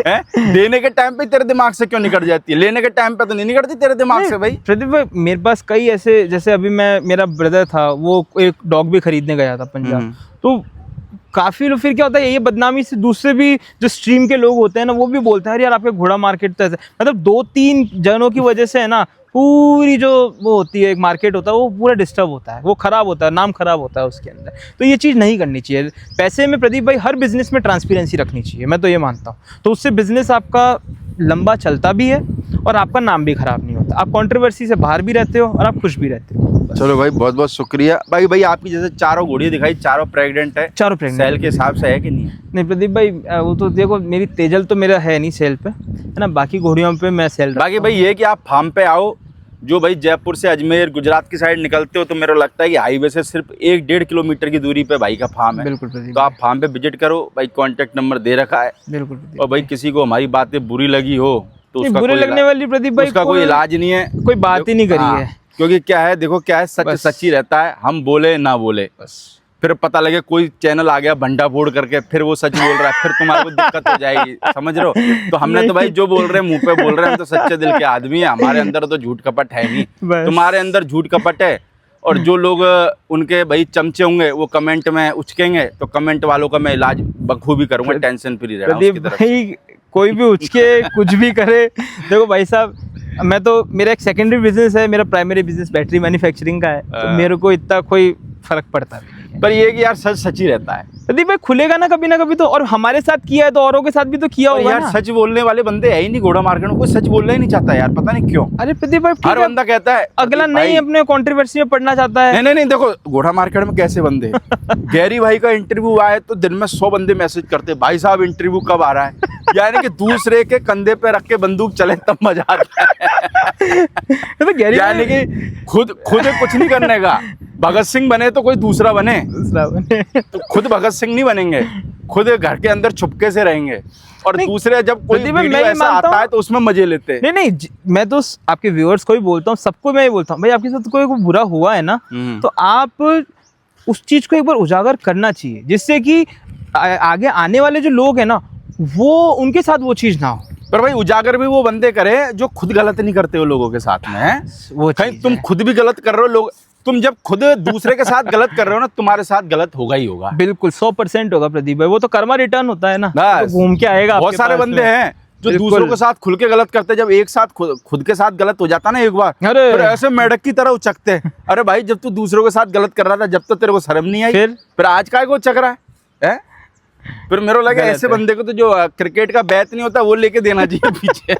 है। देने के टाइम पे तेरे दिमाग से क्यों निकल जाती है, लेने के टाइम पे तो नहीं निकलती तेरे दिमाग से भाई। प्रदीप भाई मेरे पास कई ऐसे, जैसे अभी मेरा ब्रदर था, वो एक डॉग भी खरीदने गया था पंजाब, तो काफी लोग, फिर क्या होता है ये बदनामी से दूसरे भी जो स्ट्रीम के लोग होते हैं ना वो भी बोलते हैं यार आपके घोड़ा मार्केट तो ऐसे, मतलब 2-3 जनों की वजह से है ना पूरी जो वो होती है एक मार्केट होता है वो पूरा डिस्टर्ब होता है, वो खराब होता है, नाम खराब होता है उसके अंदर। तो ये चीज़ नहीं करनी चाहिए। पैसे में प्रदीप भाई हर बिजनेस में ट्रांसपेरेंसी रखनी चाहिए, मैं तो ये मानता हूँ, तो उससे बिजनेस आपका लंबा चलता भी है और आपका नाम भी खराब नहीं होता, आप कंट्रोवर्सी से बाहर भी रहते हो और आप खुश भी रहते हो। चलो भाई बहुत बहुत शुक्रिया भाई आपकी जैसे 4 घोड़ियाँ दिखाई, 4 प्रेग्नेंट है, 4 प्रेग्नेंट सेल के हिसाब से है कि नहीं है? नहीं प्रदीप भाई वो तो देखो मेरी तेजल तो मेरा है नहीं सेल पे, है ना, बाकी घोड़ियों पे मैं सेल। बाकी भाई ये कि आप फार्म पे आओ, जो भाई जयपुर से अजमेर गुजरात की साइड निकलते हो तो मेरे को लगता है कि हाईवे से सिर्फ 1-1.5 किलोमीटर की दूरी पे भाई का फार्म है। बिल्कुल प्रदीप, तो आप फार्म पे विजिट करो भाई, कांटेक्ट नंबर दे रखा है। बिल्कुल प्रदीप। और भाई किसी को हमारी बातें बुरी लगी हो तो उसका बुरे कोई लगने वाली प्रदीप भाई उसका कोई इलाज नहीं है, कोई बात ही नहीं करी है। क्योंकि क्या है देखो क्या है, सच सच्ची रहता है, हम बोले ना बोले बस, फिर पता लगे कोई चैनल आ गया भंडा फोड़ करके फिर वो सच बोल रहा है, फिर तुम्हारे को दिक्कत हो जाएगी, समझ रहे हो। तो हमने तो भाई जो बोल रहे हैं मुंह पे बोल रहे हैं, हम तो सच्चे दिल के आदमी है, हमारे अंदर तो झूठ कपट है नहीं, तुम्हारे अंदर झूठ कपट है। और जो लोग उनके भाई चमचे होंगे वो कमेंट में उचकेंगे, तो कमेंट वालों का मैं इलाज बखूबी करूंगा, टेंशन फ्री रहना। भाई कोई भी उचके कुछ भी करे, देखो भाई साहब मैं तो, मेरा एक सेकेंडरी बिजनेस है, मेरा प्राइमरी बिजनेस बैटरी मैन्युफैक्चरिंग का है, तो मेरे को इतना कोई फर्क पड़ता नहीं है। पर ये कि यार सच सच ही रहता है प्रदीप भाई, खुलेगा ना कभी तो, और हमारे साथ किया है तो औरों के साथ भी तो किया होगा यार। सच बोलने वाले बंदे है ही नहीं घोड़ा मार्केट में, कोई सच बोलना ही नहीं चाहता यार, पता नहीं क्यों। अरे प्रदीप भाई हर बंदा कहता है अगला नहीं अपने कंट्रोवर्सी में पढ़ना चाहता है। नहीं देखो घोड़ा मार्केट में कैसे बंदे गैरी भाई का इंटरव्यू आए तो दिन में 100 बंदे मैसेज करते भाई साहब इंटरव्यू कब आ रहा है, यानी कि दूसरे के कंधे पे रख के बंदूक चले तब मजा आता है। तो गैरी यानी कि खुद कुछ नहीं करने का, भगत सिंह बने तो कोई दूसरा बने, तो खुद भगत सिंह नहीं बनेंगे, खुद घर के अंदर छुपके से रहेंगे, और दूसरे जब कोई वीडियो ऐसा आता है तो उसमें मजे लेते हैं। नहीं मैं तो आपके व्यूअर्स को ही बोलता हूँ, सबको मैं ही बोलता हूँ भाई, आपके साथ कोई बुरा हुआ है ना तो आप उस चीज को एक बार उजागर करना चाहिए, जिससे कि आगे आने वाले जो लोग हैं ना वो उनके साथ वो चीज ना हो। पर भाई उजागर भी वो बंदे करे जो खुद गलत नहीं करते हो लोगों के साथ में, वो कहीं तुम खुद भी गलत कर रहे हो, लोग तुम जब खुद दूसरे के साथ गलत कर रहे हो ना, तुम्हारे साथ गलत होगा ही होगा। बिल्कुल 100% होगा प्रदीप भाई, वो तो कर्मा रिटर्न होता है ना, तो घूम के आएगा। बहुत सारे बंदे हैं जो दूसरों के साथ खुल के गलत करते हैं, जब एक साथ खुद के साथ गलत हो जाता ना एक बार, फिर ऐसे मेढक की तरह उचकते हैं। अरे भाई जब तू दूसरों के साथ गलत कर रहा था जब तो तेरे को शर्म नहीं आई, फिर आज काय को उचक रहा है? फिर मेरे को लगा गलत ऐसे है। बंदे को तो जो क्रिकेट का बैट नहीं होता वो लेके देना चाहिए पीछे।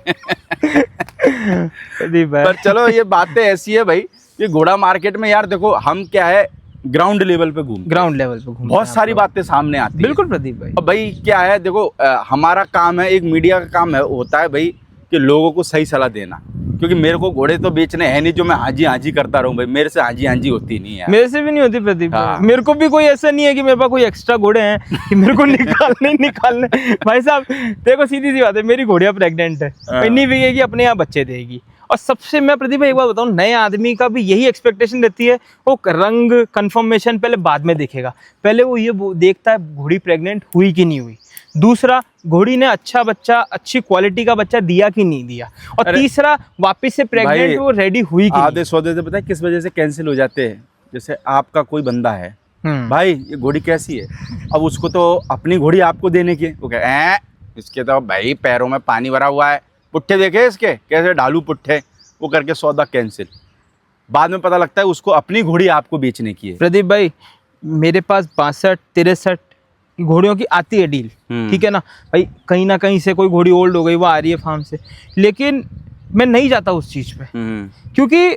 प्रदीप भाई पर चलो ये बातें ऐसी है भाई कि घोड़ा मार्केट में यार देखो हम क्या है ग्राउंड लेवल पे घूमते हैं। ग्राउंड लेवल पे घूमते बहुत हैं सारी आप लोग। बातें सामने आती है। बिल्कुल प्रदीप भाई। अब भाई क्या है देखो हमारा काम है, एक मीडिया का काम है होता है भाई कि लोगों को सही सलाह देना, क्योंकि मेरे को घोड़े तो बेचने हैं नहीं जो मैं हाजी करता रहूं भाई, मेरे से हाजी होती नहीं है। मेरे से भी नहीं होती प्रदीप हाँ। भाई। मेरे को भी कोई ऐसा नहीं है कि मेरे पास कोई एक्स्ट्रा घोड़े हैं कि मेरे को निकालने भाई साहब देखो सीधी सी बात है, मेरी घोड़िया प्रेग्नेंट है, हाँ। नहीं बिकेगी अपने यहाँ बच्चे देगी। और सबसे मैं प्रदीप भाई एक बात बताऊँ, नए आदमी का भी यही एक्सपेक्टेशन रहती है, वो रंग कंफर्मेशन पहले बाद में देखेगा, पहले वो ये देखता है घोड़ी प्रेग्नेंट हुई कि नहीं हुई, दूसरा घोड़ी ने अच्छा बच्चा अच्छी क्वालिटी का बच्चा दिया कि नहीं दिया, और अरे तीसरा वापस से भाई, प्रेग्नेंट वो रेडी हुई कि आधे सौदे से पता है किस वजह से कैंसिल हो जाते हैं। जैसे आपका कोई बंदा है नहीं। भाई ये घोड़ी कैसी है, अब उसको तो अपनी घोड़ी आपको देने की है, वो कहे इसके तो भाई पैरों में पानी भरा हुआ है, पुट्ठे देखे इसके कैसे डालू पुट्ठे, वो करके सौदा कैंसिल। बाद में पता लगता है उसको अपनी घोड़ी आपको बेचने की है। प्रदीप भाई मेरे पास 62-63 घोड़ियों की आती है डील, ठीक है ना भाई, कहीं ना कहीं से कोई घोड़ी ओल्ड हो गई वो आ रही है फार्म से, लेकिन मैं नहीं जाता उस चीज़ पे, क्योंकि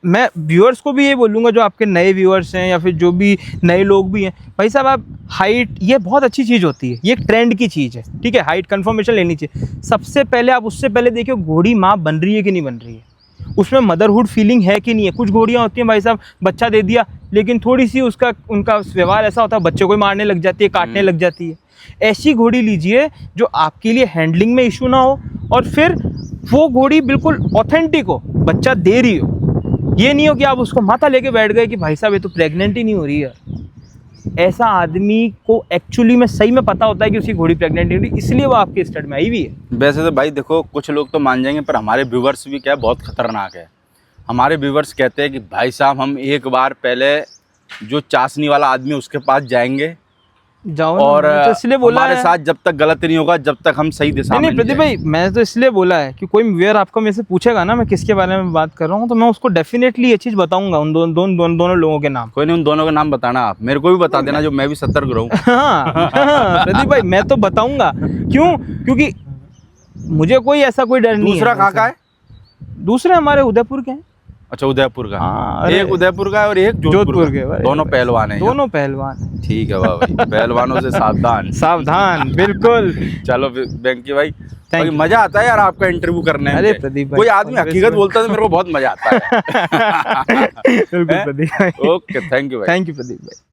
मैं व्यूअर्स को भी ये बोलूँगा, जो आपके नए व्यूअर्स हैं या फिर जो भी नए लोग भी हैं, भाई साहब आप हाइट, ये बहुत अच्छी चीज़ होती है, ये एक ट्रेंड की चीज़ है, ठीक है, हाइट कंफर्मेशन लेनी चाहिए। सबसे पहले आप उससे पहले देखिए घोड़ी माँ बन रही है कि नहीं बन रही है, उसमें मदरहुड फीलिंग है कि नहीं है। कुछ घोड़ियाँ होती हैं भाई साहब बच्चा दे दिया, लेकिन थोड़ी सी उनका व्यवहार ऐसा होता है, बच्चे को ही मारने लग जाती है, काटने लग जाती है। ऐसी घोड़ी लीजिए जो आपके लिए हैंडलिंग में इशू ना हो, और फिर वो घोड़ी बिल्कुल ऑथेंटिक हो, बच्चा दे रही हो, ये नहीं हो कि आप उसको माथा लेके बैठ गए कि भाई साहब ये तो प्रेग्नेंट ही नहीं हो रही है। ऐसा आदमी को एक्चुअली में सही में पता होता है कि उसकी घोड़ी प्रेग्नेंट नहीं हो रही, इसलिए वो आपके स्टड में आई हुई है। वैसे तो भाई देखो कुछ लोग तो मान जाएंगे, पर हमारे व्यूवर्स भी क्या है बहुत खतरनाक है। हमारे व्यूवर्स कहते हैं कि भाई साहब हम एक बार पहले जो चाशनी वाला आदमी उसके पास जाएंगे, जाओ ना, और मैंने तो इसलिए बोला हमारे है। साथ जब तक गलत नहीं होगा जब तक हम सही दिशा में नहीं नहीं प्रदीप भाई, मैंने तो इसलिए बोला है कि कोई व्यूअर आपको मेरे से पूछेगा ना मैं किसके बारे में बात कर रहा हूँ, तो मैं उसको डेफिनेटली ये चीज़ बताऊंगा, उन दोनों लोगों के नाम। कोई नहीं, उन दोनों का नाम बताना, आप मेरे को भी बता देना जो मैं भी सतर्क रहूं। हाँ प्रदीप भाई मैं तो बताऊंगा, क्यों, क्योंकि मुझे कोई ऐसा कोई डर नहीं है। दूसरा कहाँ का है? दूसरे हमारे उदयपुर के हैं। अच्छा उदयपुर का। हाँ, अरे एक उदयपुर का है और एक जोधपुर के। का। दोनों पहलवान हैं। दोनों पहलवान हैं। ठीक है वाह भाई, पहलवानों से सावधान। सावधान बिल्कुल। चलो बेंकी भाई, Thank भाई you. मजा आता है यार आपका इंटरव्यू करने में। अरे प्रदीप भाई, कोई आदमी हकीकत बोलता है तो मेरे को बहुत मजा आता है। बिल्कुल प्रदीप भाई। ओके, थैंक यू भाई। थैंक यू प्रदीप भाई।